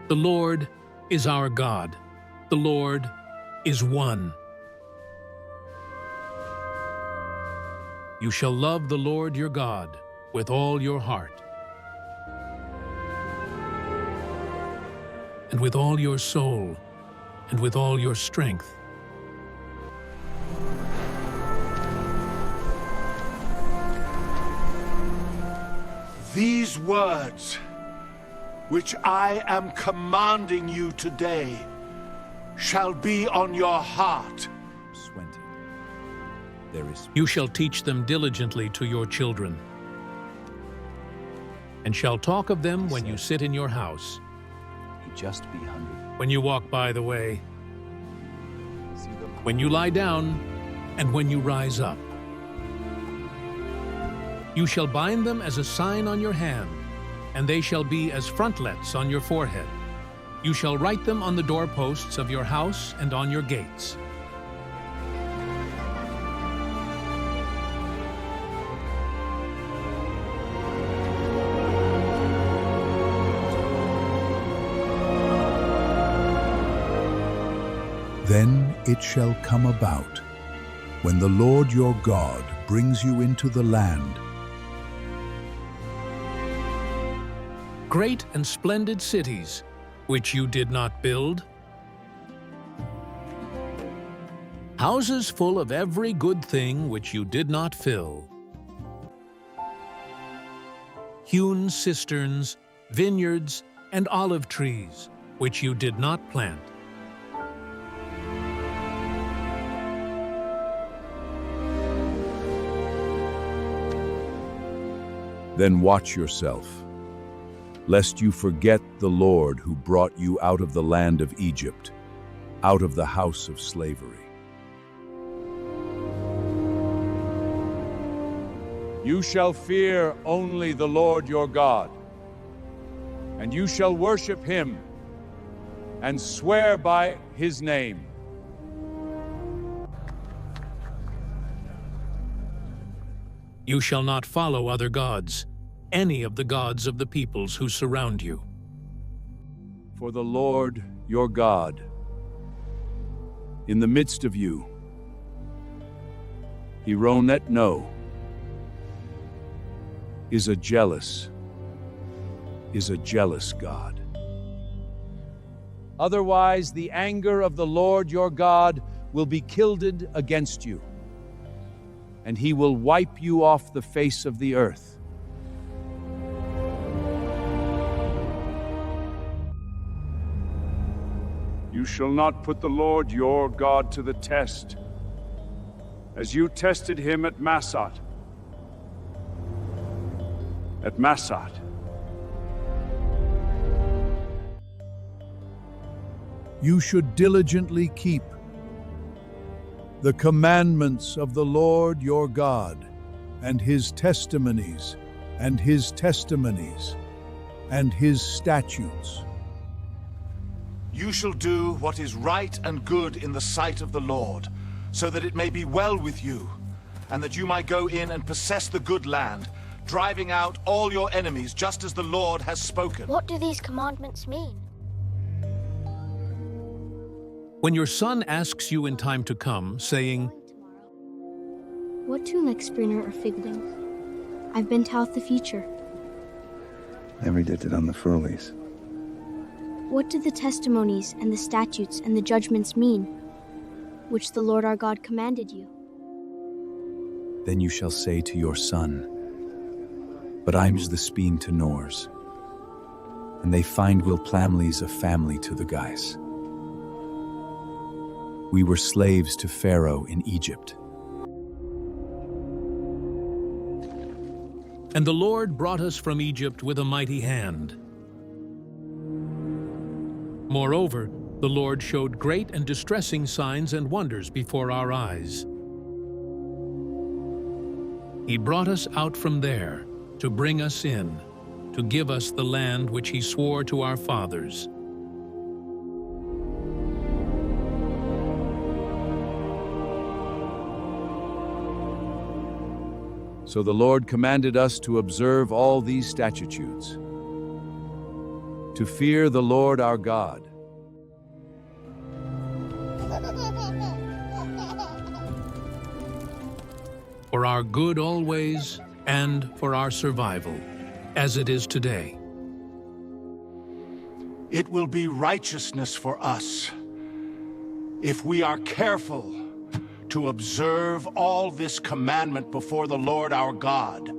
[SPEAKER 1] The Lord is our God. The Lord is one. You shall love the Lord your God with all your heart, and with all your soul, and with all your strength.
[SPEAKER 3] These words, which I am commanding you today, shall be on your heart.
[SPEAKER 1] You shall teach them diligently to your children, and shall talk of them when you sit in your house, when you walk by the way, when you lie down, and when you rise up. You shall bind them as a sign on your hand, and they shall be as frontlets on your forehead. You shall write them on the doorposts of your house and on your gates.
[SPEAKER 9] Then it shall come about, when the Lord your God brings you into the land,
[SPEAKER 1] great and splendid cities, which you did not build, houses full of every good thing which you did not fill, hewn cisterns, vineyards, and olive trees, which you did not plant.
[SPEAKER 5] Then watch yourself, lest you forget the Lord who brought you out of the land of Egypt, out of the house of slavery.
[SPEAKER 7] You shall fear only the Lord your God, and you shall worship him and swear by his name.
[SPEAKER 1] You shall not follow other gods, any of the gods of the peoples who surround you.
[SPEAKER 7] For the Lord your God, in the midst of you, Hironetno, is a jealous God. Otherwise, the anger of the Lord your God will be kindled against you, and he will wipe you off the face of the earth. You shall not put the Lord your God to the test, as you tested him at Massah.
[SPEAKER 9] you should diligently keep the commandments of the Lord your God, and his testimonies, and his testimonies, and his statutes.
[SPEAKER 3] You shall do what is right and good in the sight of the Lord, so that it may be well with you, and that you might go in and possess the good land, driving out all your enemies, just as the Lord has spoken.
[SPEAKER 10] What do these commandments mean?
[SPEAKER 1] When your son asks you in time to come, saying,
[SPEAKER 10] What to next spring or figling? I've been taught the future.
[SPEAKER 11] Never did it on the Furleys.
[SPEAKER 10] What do the testimonies and the statutes and the judgments mean, which the Lord our God commanded you?
[SPEAKER 11] Then you shall say to your son, But I'm the speen to Nors, and they find Will Plamley's a family to the guys. We were slaves to Pharaoh in Egypt.
[SPEAKER 1] And the Lord brought us from Egypt with a mighty hand. Moreover, the Lord showed great and distressing signs and wonders before our eyes. He brought us out from there to bring us in, to give us the land which he swore to our fathers.
[SPEAKER 7] So the Lord commanded us to observe all these statutes, to fear the Lord our God.
[SPEAKER 1] For our good always, and for our survival, as it is today.
[SPEAKER 3] It will be righteousness for us if we are careful to observe all this commandment before the Lord our God,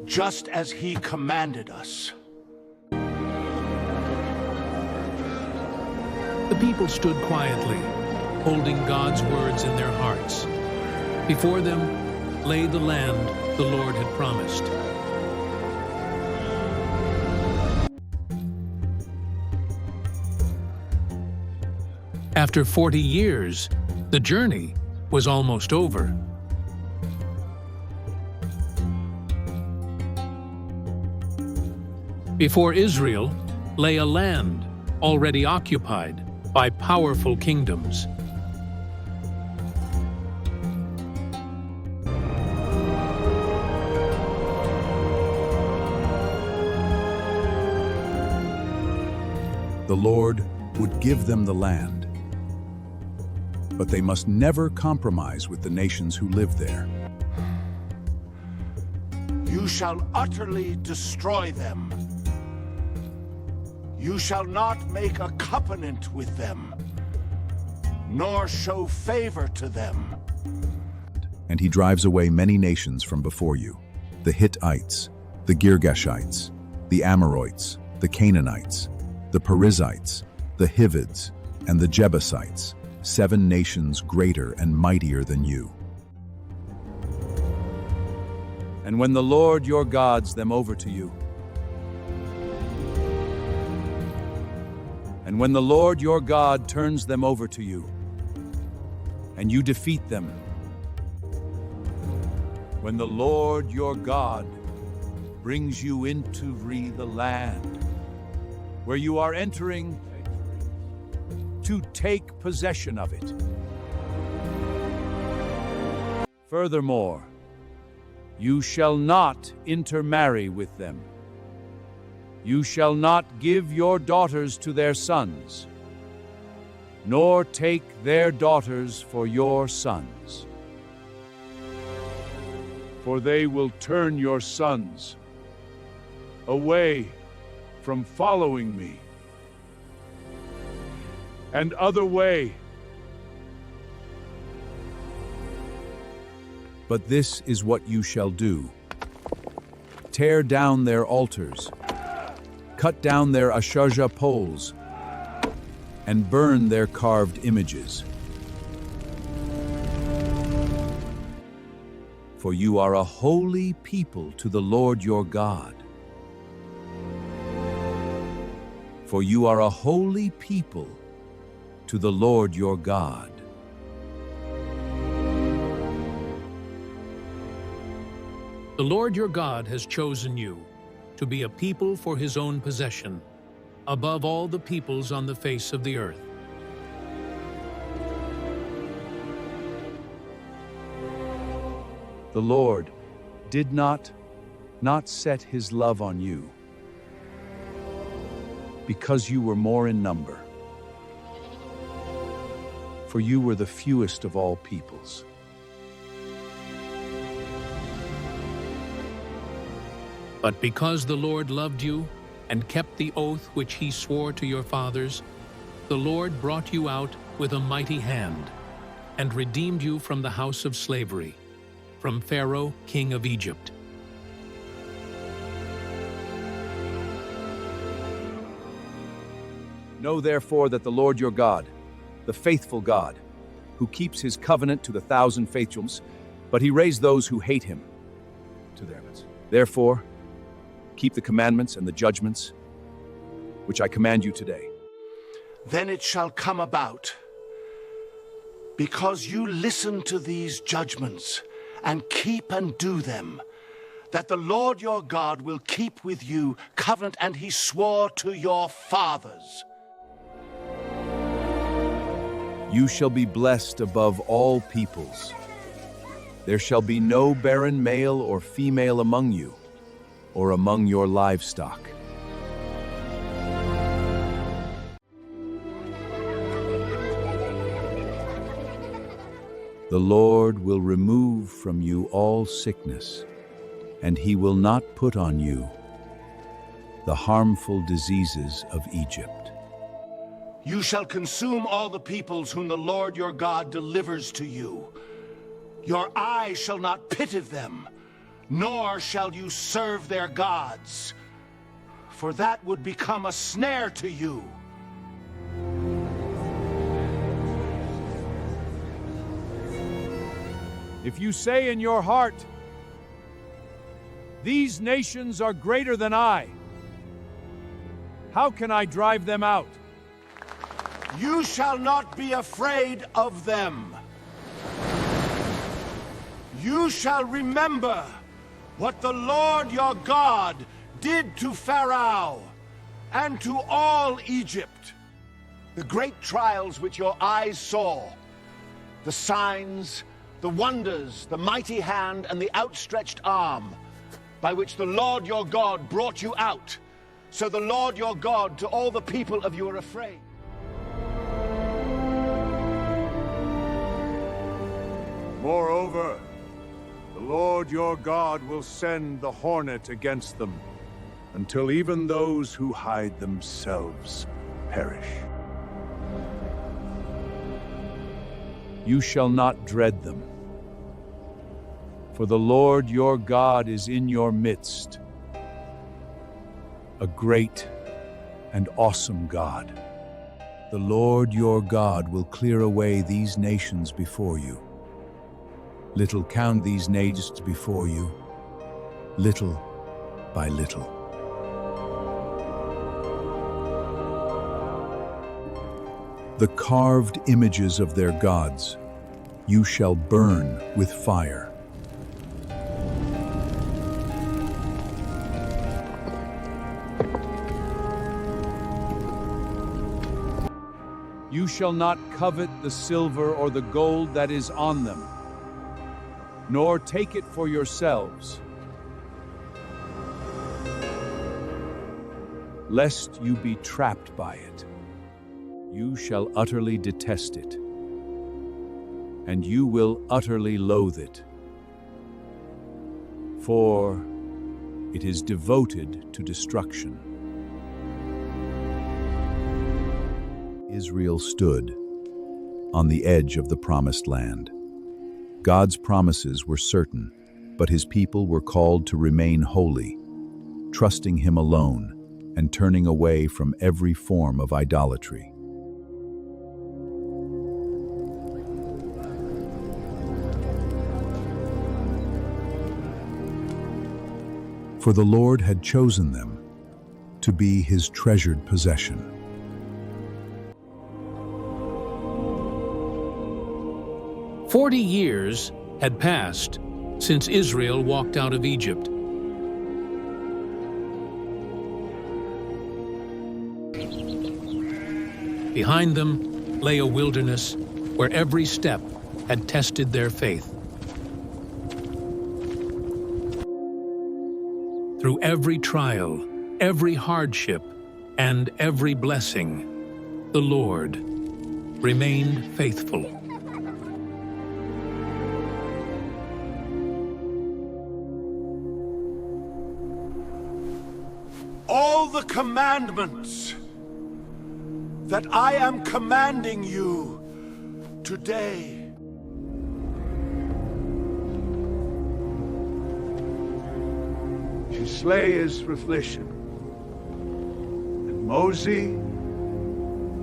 [SPEAKER 3] just as he commanded us.
[SPEAKER 1] The people stood quietly, holding God's words in their hearts. Before them lay the land the Lord had promised. After 40 years, the journey was almost over. Before Israel lay a land already occupied by powerful kingdoms.
[SPEAKER 11] The Lord would give them the land, but they must never compromise with the nations who live there.
[SPEAKER 3] You shall utterly destroy them. You shall not make a covenant with them, nor show favor to them.
[SPEAKER 11] And he drives away many nations from before you, the Hittites, the Girgashites, the Amorites, the Canaanites, the Perizzites, the Hivids, and the Jebusites, 7 nations greater and mightier than you.
[SPEAKER 7] And when the Lord your God's them over to you, and when the Lord your God turns them over to you, and you defeat them, when the Lord your God brings you into the land where you are entering to take possession of it. Furthermore, you shall not intermarry with them. You shall not give your daughters to their sons, nor take their daughters for your sons. For they will turn your sons away from following me, and other way.
[SPEAKER 11] But this is what you shall do. Tear down their altars, cut down their Asherah poles, and burn their carved images. For you are a holy people to the Lord your God. For you are a holy people to the Lord your God.
[SPEAKER 1] The Lord your God has chosen you to be a people for his own possession, above all the peoples on the face of the earth.
[SPEAKER 7] The Lord did not set his love on you, because you were more in number. For you were the fewest of all peoples.
[SPEAKER 1] But because the Lord loved you and kept the oath which he swore to your fathers, the Lord brought you out with a mighty hand and redeemed you from the house of slavery, from Pharaoh, king of Egypt.
[SPEAKER 7] Know therefore that the Lord your God, the faithful God, who keeps his covenant to the 1,000 faithfuls, but he raised those who hate him to their limits. Therefore, keep the commandments and the judgments which I command you today.
[SPEAKER 3] Then it shall come about, because you listen to these judgments and keep and do them, that the Lord your God will keep with you covenant and he swore to your fathers.
[SPEAKER 11] You shall be blessed above all peoples. There shall be no barren male or female among you, or among your livestock.
[SPEAKER 7] The Lord will remove from you all sickness, and he will not put on you the harmful diseases of Egypt.
[SPEAKER 3] You shall consume all the peoples whom the Lord your God delivers to you. Your eye shall not pity them, nor shall you serve their gods, for that would become a snare to you.
[SPEAKER 7] If you say in your heart, "These nations are greater than I," how can I drive them out?
[SPEAKER 3] You shall not be afraid of them. You shall remember what the Lord your God did to Pharaoh and to all Egypt, the great trials which your eyes saw, the signs, the wonders, the mighty hand, and the outstretched arm, by which the Lord your God brought you out. So the Lord your God to all the people of you are afraid.
[SPEAKER 9] Moreover, the Lord your God will send the hornet against them, until even those who hide themselves perish.
[SPEAKER 7] You shall not dread them, for the Lord your God is in your midst, a great and awesome God. The Lord your God will clear away these nations before you. Little count these nations before you, little by little. The carved images of their gods you shall burn with fire. You shall not covet the silver or the gold that is on them, nor take it for yourselves, lest you be trapped by it. You shall utterly detest it, and you will utterly loathe it, for it is devoted to destruction. Israel stood on the edge of the promised land. God's promises were certain, but his people were called to remain holy, trusting him alone and turning away from every form of idolatry. For the Lord had chosen them to be his treasured possession.
[SPEAKER 1] "40 years had passed since Israel walked out of Egypt. Behind them lay a wilderness where every step had tested their faith. Through every trial, every hardship, and every blessing, the Lord remained faithful.
[SPEAKER 3] All the commandments that I am commanding you today
[SPEAKER 9] to slay his affliction. And Moses,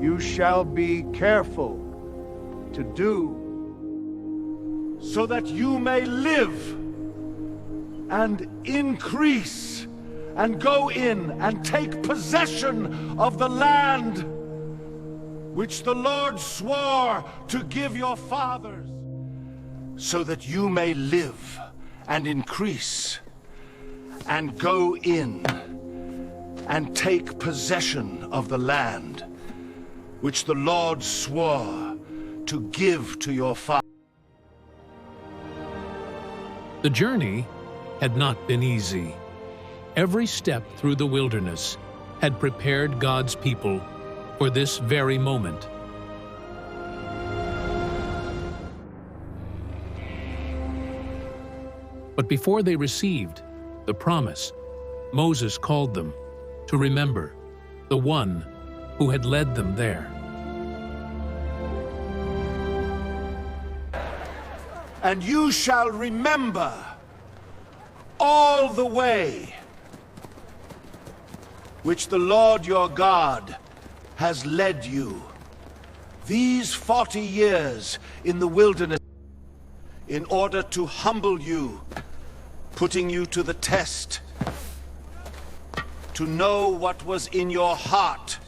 [SPEAKER 9] you shall be careful to do,
[SPEAKER 3] so that you may live and increase and go in and take possession of the land which the Lord swore to give your fathers, so that you may live and increase and go in and take possession of the land which the Lord swore to give to your fathers.
[SPEAKER 1] The journey had not been easy. Every step through the wilderness had prepared God's people for this very moment. But before they received the promise, Moses called them to remember the one who had led them there.
[SPEAKER 3] And you shall remember all the way which the Lord your God has led you these 40 years in the wilderness, in order to humble you, putting you to the test, to know what was in your heart,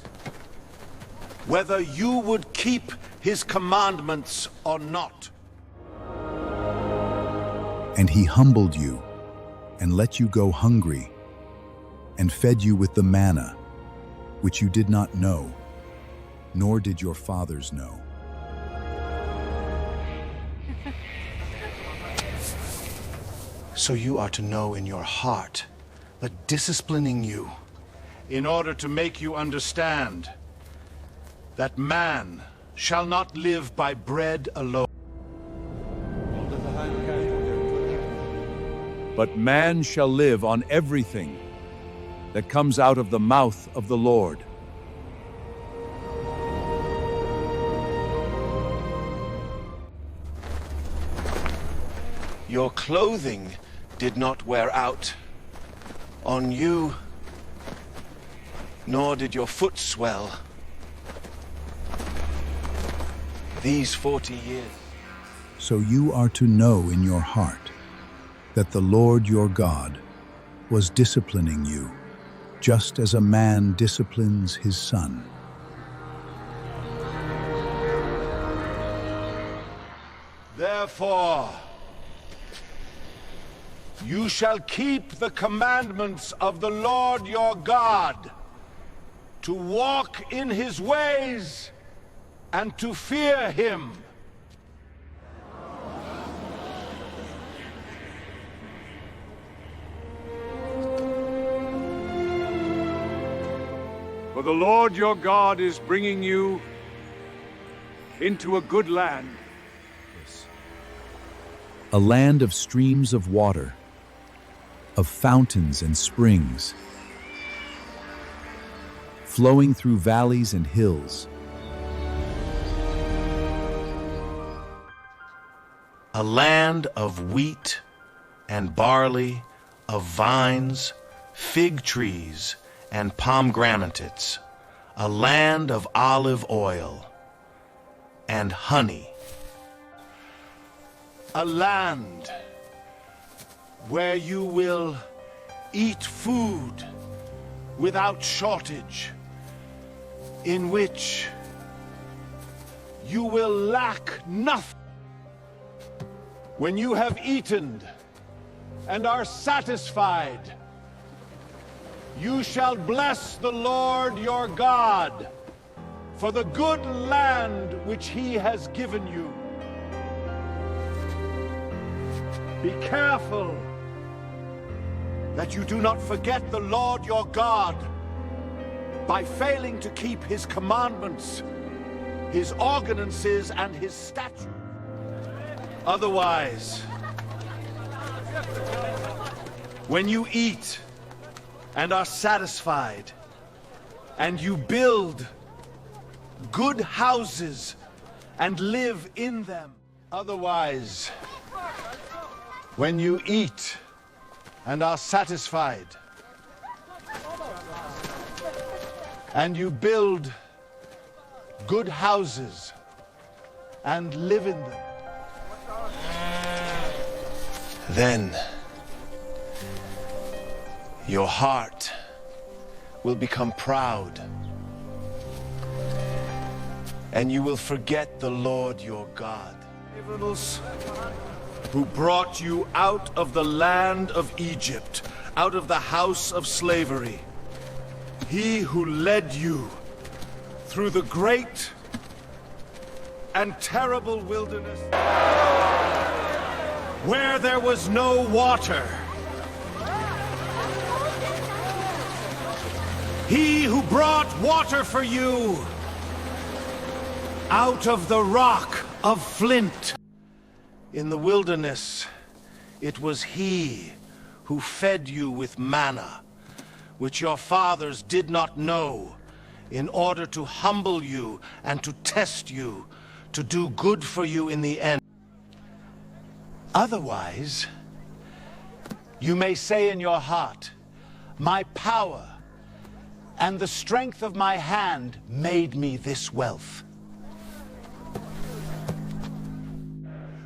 [SPEAKER 3] whether you would keep his commandments or not.
[SPEAKER 11] And he humbled you and let you go hungry and fed you with the manna, which you did not know, nor did your fathers know.
[SPEAKER 3] So you are to know in your heart that disciplining you in order to make you understand that man shall not live by bread alone.
[SPEAKER 7] But man shall live on everything that comes out of the mouth of the Lord.
[SPEAKER 3] Your clothing did not wear out on you, nor did your foot swell these 40 years.
[SPEAKER 11] So you are to know in your heart that the Lord your God was disciplining you, just as a man disciplines his son.
[SPEAKER 3] Therefore, you shall keep the commandments of the Lord your God, to walk in his ways and to fear him.
[SPEAKER 7] For the Lord your God is bringing you into a good land.
[SPEAKER 11] A land of streams of water, of fountains and springs, flowing through valleys and hills.
[SPEAKER 3] A land of wheat and barley, of vines, fig trees, and pomegranates, a land of olive oil and honey. A land where you will eat food without shortage, in which you will lack nothing. When you have eaten and are satisfied, you shall bless the Lord your God for the good land which he has given you. Be careful that you do not forget the Lord your God by failing to keep his commandments, his ordinances, and his statutes. Otherwise, when you eat and are satisfied, and you build good houses and live in them. Otherwise, when you eat and are satisfied, and you build good houses and live in them, then your heart will become proud, and you will forget the Lord your God, who brought you out of the land of Egypt, out of the house of slavery. He who led you through the great and terrible wilderness, where there was no water. He who brought water for you out of the rock of flint. In the wilderness, It was he who fed you with manna, which your fathers did not know, in order to humble you and to test you, to do good for you in the end. Otherwise, you may say in your heart, my power and the strength of my hand made me this wealth.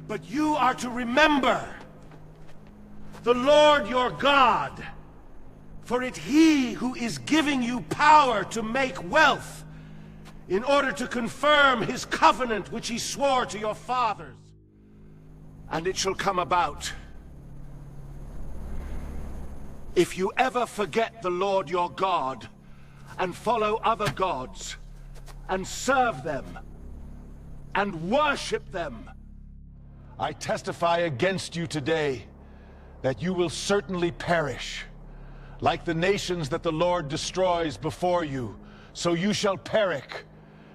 [SPEAKER 3] But you are to remember the Lord your God, for it he who is giving you power to make wealth, in order to confirm his covenant which he swore to your fathers. And it shall come about, if you ever forget the Lord your God, and follow other gods, and serve them, and worship them, I testify against you today that you will certainly perish. Like the nations that the Lord destroys before you, so you shall perish,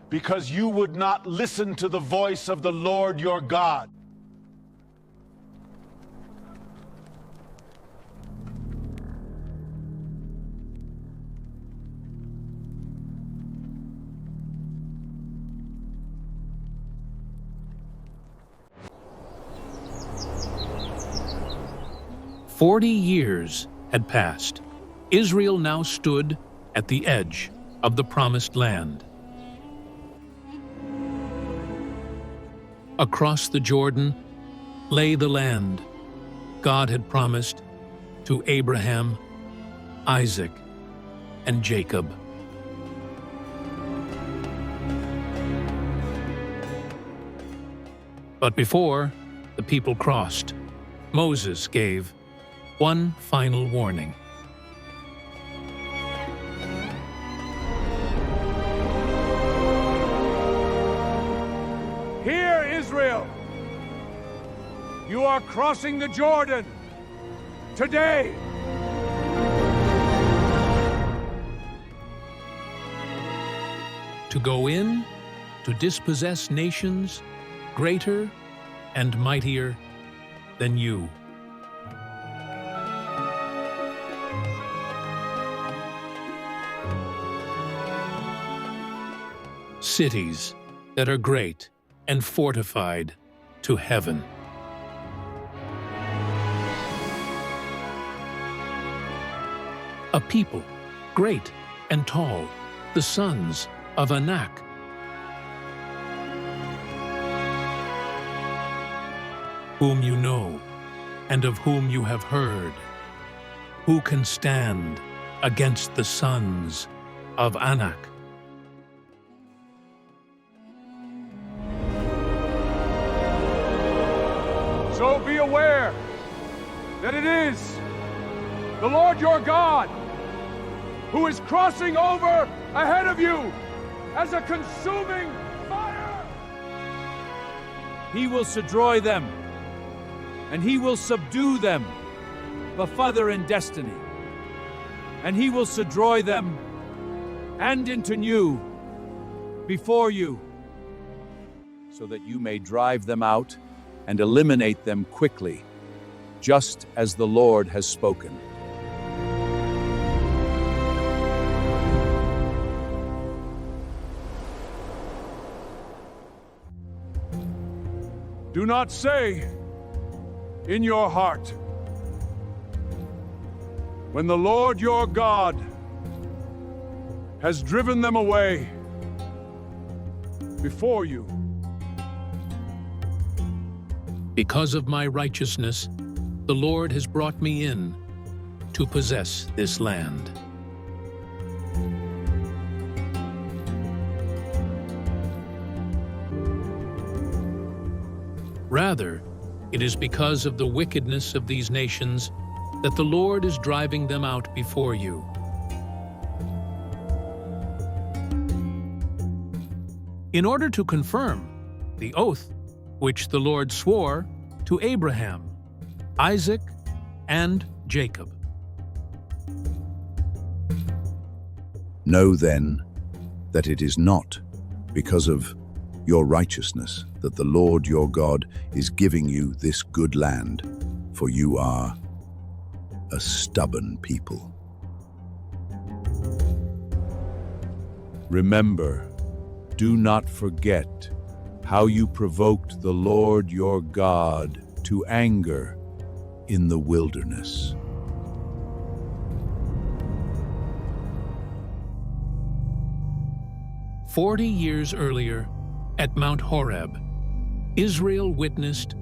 [SPEAKER 3] because you would not listen to the voice of the Lord your God.
[SPEAKER 1] "40 years had passed. Israel now stood at the edge of the promised land. Across the Jordan lay the land God had promised to Abraham, Isaac, and Jacob. But before the people crossed, Moses gave one final warning.
[SPEAKER 7] Hear, Israel! You are crossing the Jordan today.
[SPEAKER 1] To go in, to dispossess nations greater and mightier than you. Cities that are great and fortified to heaven. A people great and tall, the sons of Anak. Whom you know and of whom you have heard. Who can stand against the sons of Anak?
[SPEAKER 7] So be aware that it is the Lord your God who is crossing over ahead of you as a consuming fire. He will destroy them, and he will subdue them, but further in destiny. And he will destroy them and into new before you, so that you may drive them out and eliminate them quickly, just as the Lord has spoken. Do not say in your heart, when the Lord your God has driven them away before you.
[SPEAKER 1] Because of my righteousness, the Lord has brought me in to possess this land. Rather, it is because of the wickedness of these nations that the Lord is driving them out before you. In order to confirm the oath which the Lord swore to Abraham, Isaac, and Jacob.
[SPEAKER 11] Know then that it is not because of your righteousness that the Lord your God is giving you this good land, for you are a stubborn people.
[SPEAKER 7] Remember, do not forget how you provoked the Lord your God to anger in the wilderness.
[SPEAKER 1] "40 years earlier, at Mount Horeb, Israel witnessed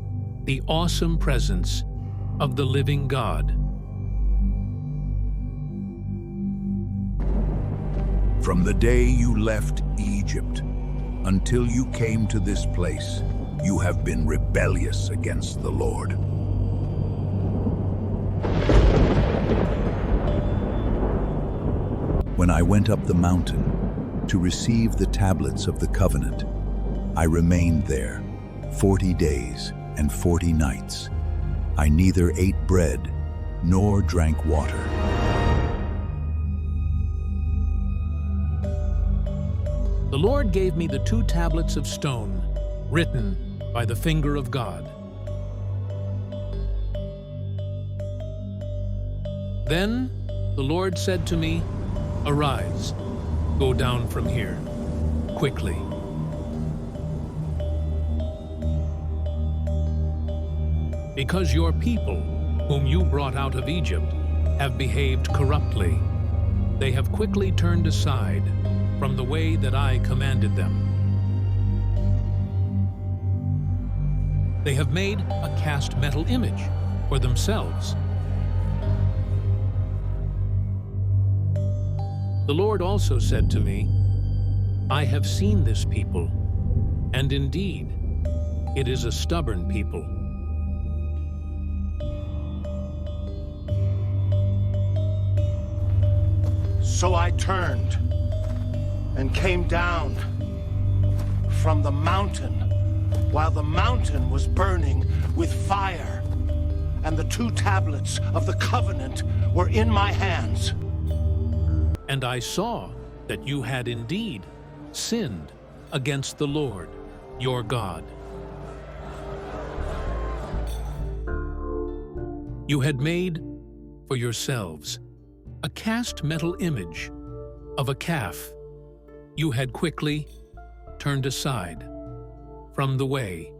[SPEAKER 1] the awesome presence of the living God.
[SPEAKER 9] From the day you left Egypt until you came to this place, you have been rebellious against the Lord.
[SPEAKER 11] When I went up the mountain to receive the tablets of the covenant, I remained there 40 days and 40 nights. I neither ate bread nor drank water.
[SPEAKER 1] The Lord gave me the 2 tablets of stone, written by the finger of God. Then the Lord said to me, "Arise, go down from here, quickly. Because your people, whom you brought out of Egypt, have behaved corruptly. They have quickly turned aside from the way that I commanded them. They have made a cast metal image for themselves. The Lord also said to me, I have seen this people, and indeed, it is a stubborn people.
[SPEAKER 3] So I turned and came down from the mountain while the mountain was burning with fire, and the 2 tablets of the covenant were in my hands.
[SPEAKER 1] And I saw that you had indeed sinned against the Lord, your God. You had made for yourselves a cast metal image of a calf. You had quickly turned aside from the way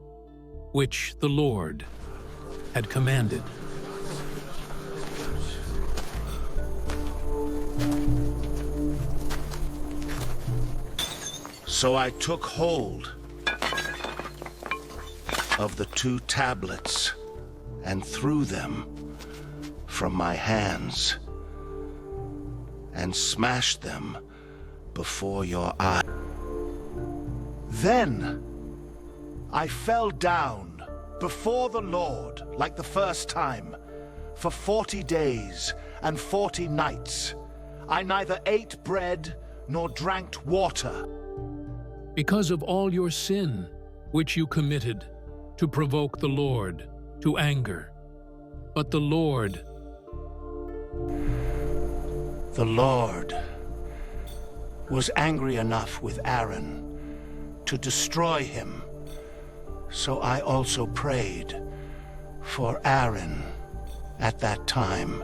[SPEAKER 1] which the Lord had commanded.
[SPEAKER 3] So I took hold of the 2 tablets and threw them from my hands and smashed them before your eyes. Then I fell down before the Lord like the first time. For 40 days and 40 nights I neither ate bread nor drank water.
[SPEAKER 1] Because of all your sin which you committed to provoke the Lord to anger. But the Lord
[SPEAKER 3] was angry enough with Aaron to destroy him. So I also prayed for Aaron at that time.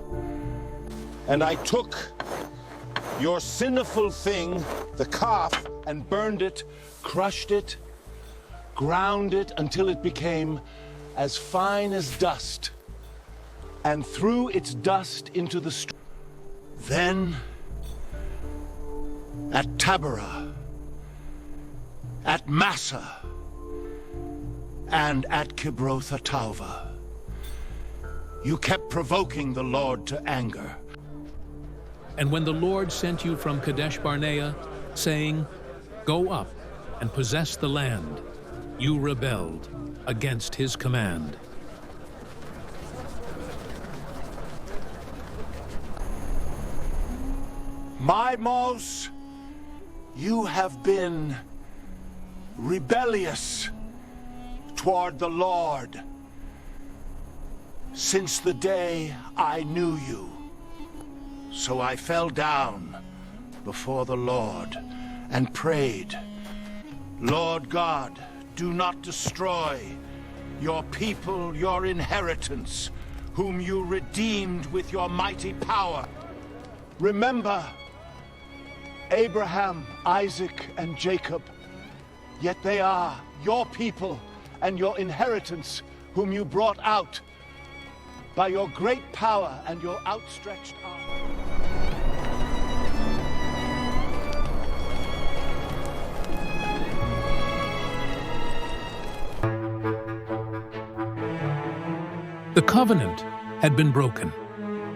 [SPEAKER 3] And I took your sinful thing, the calf, and burned it, crushed it, ground it until it became as fine as dust, and threw its dust into the stream. Then, at Taberah, at Massa, and at Kibroth-Hattaavah, you kept provoking the Lord to anger.
[SPEAKER 1] And when the Lord sent you from Kadesh-barnea, saying, Go up and possess the land, you rebelled against his command.
[SPEAKER 3] My Mos, you have been rebellious toward the Lord since the day I knew you. So I fell down before the Lord and prayed, Lord God, do not destroy your people, your inheritance, whom you redeemed with your mighty power. Remember Abraham, Isaac, and Jacob, yet they are your people and your inheritance, whom you brought out by your great power and your outstretched arm.
[SPEAKER 1] The covenant had been broken.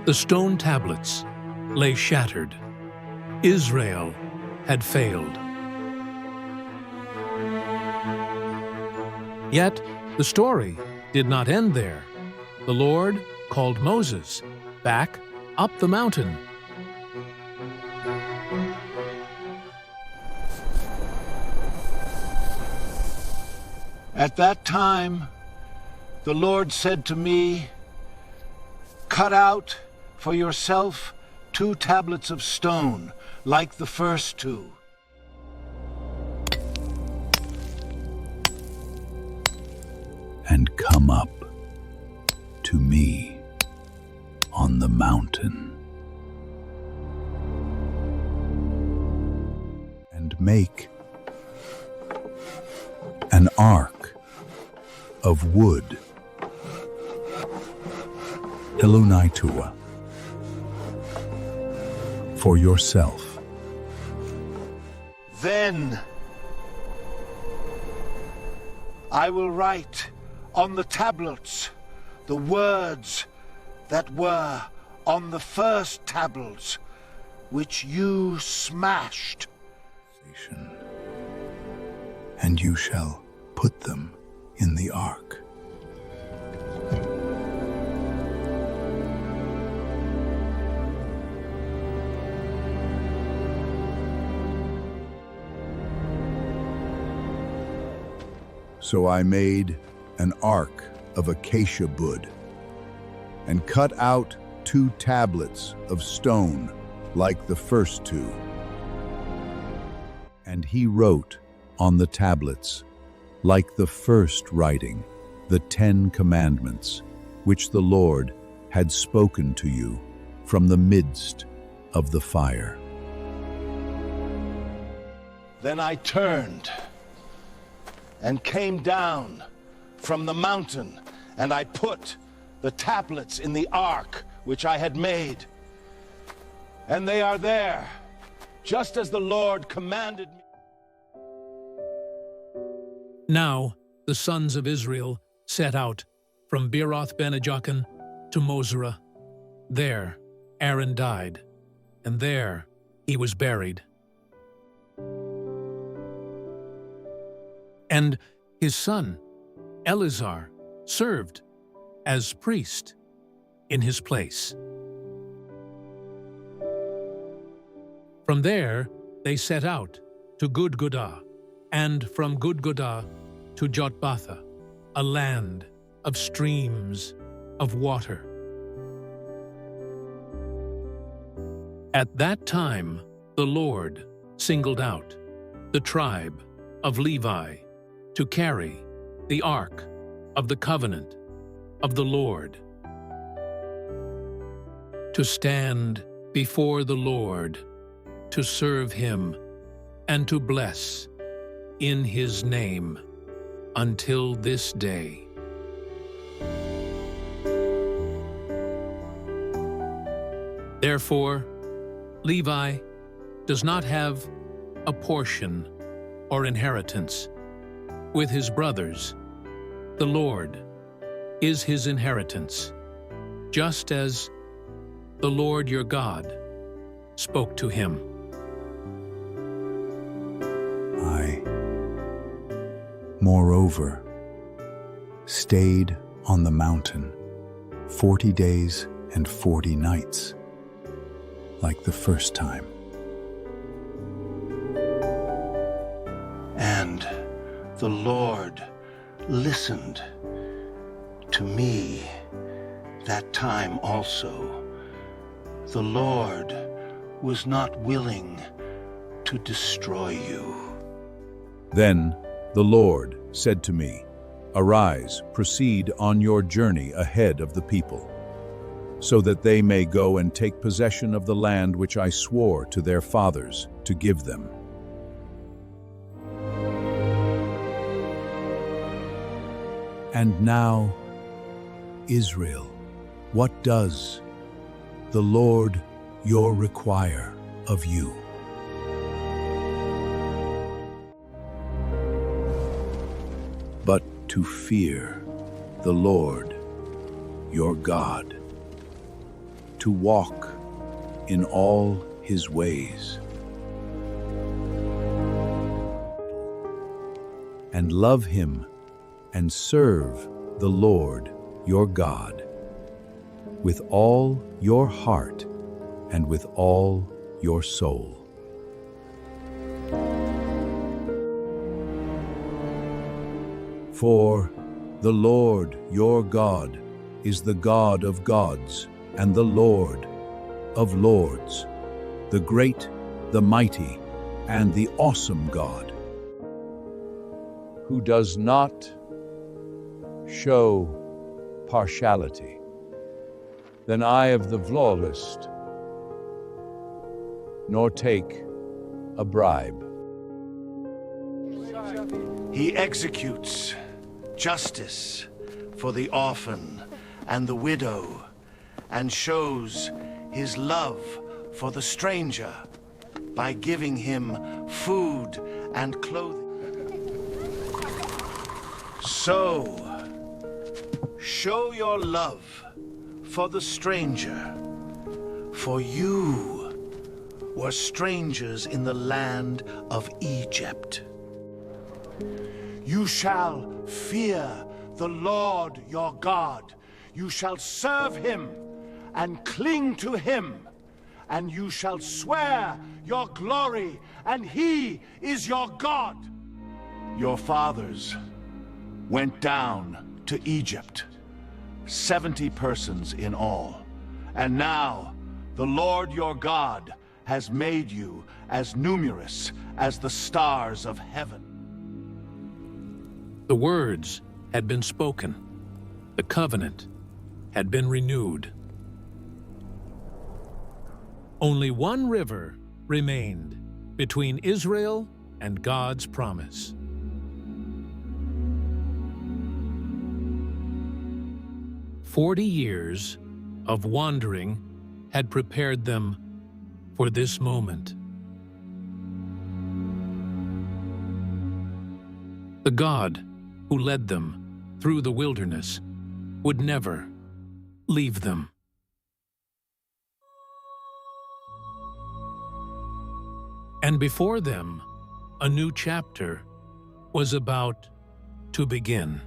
[SPEAKER 1] The stone tablets lay shattered. Israel had failed. Yet the story did not end there. The Lord called Moses back up the mountain.
[SPEAKER 3] At that time, the Lord said to me, "Cut out for yourself 2 tablets of stone, like the first 2.
[SPEAKER 11] And come up to me on the mountain, and make an ark of wood, Elunaitua, for yourself.
[SPEAKER 3] Then I will write on the tablets the words that were on the first tablets, which you smashed.
[SPEAKER 11] And you shall put them in the ark. So I made an ark of acacia wood, and cut out 2 tablets of stone like the first 2. And he wrote on the tablets, like the first writing, the 10 commandments, which the Lord had spoken to you from the midst of the fire.
[SPEAKER 3] Then I turned and came down from the mountain, and I put the tablets in the ark which I had made. And they are there, just as the Lord commanded me.
[SPEAKER 1] Now the sons of Israel set out from Beeroth-bene-jaakan to Mosera. There Aaron died, and there he was buried. And his son Eleazar served as priest in his place. From there they set out to Gudgodah, and from Gudgodah to Jotbatha, a land of streams of water. At that time the Lord singled out the tribe of Levi to carry the ark of the covenant of the Lord, to stand before the Lord, to serve him, and to bless in his name until this day. Therefore, Levi does not have a portion or inheritance with his brothers. The Lord is his inheritance, just as the Lord your God spoke to him.
[SPEAKER 11] I, moreover, stayed on the mountain 40 days and 40 nights, like the first time.
[SPEAKER 3] And the Lord listened to me that time also. The Lord was not willing to destroy you.
[SPEAKER 11] Then the Lord said to me, "Arise, proceed on your journey ahead of the people,
[SPEAKER 9] so that they may go and take possession of the land which I swore to their fathers to give them. And now, Israel, what does the Lord your require of you? But to fear the Lord your God, to walk in all his ways, and love him and serve the Lord your God with all your heart and with all your soul. For the Lord your God is the God of gods and the Lord of lords, the great, the mighty, and the awesome God,
[SPEAKER 7] who does not show partiality, than eye of the lawless, nor take a bribe.
[SPEAKER 3] He executes justice for the orphan and the widow, and shows his love for the stranger by giving him food and clothing. So, show your love for the stranger, for you were strangers in the land of Egypt. You shall fear the Lord your God. You shall serve him and cling to him, and you shall swear your glory, and he is your God. Your fathers went down to Egypt, 70 persons in all. And now the Lord your God has made you as numerous as the stars of heaven.
[SPEAKER 1] The words had been spoken. The covenant had been renewed. Only one river remained between Israel and God's promise. "40 years of wandering had prepared them for this moment. The God who led them through the wilderness would never leave them. And before them, a new chapter was about to begin.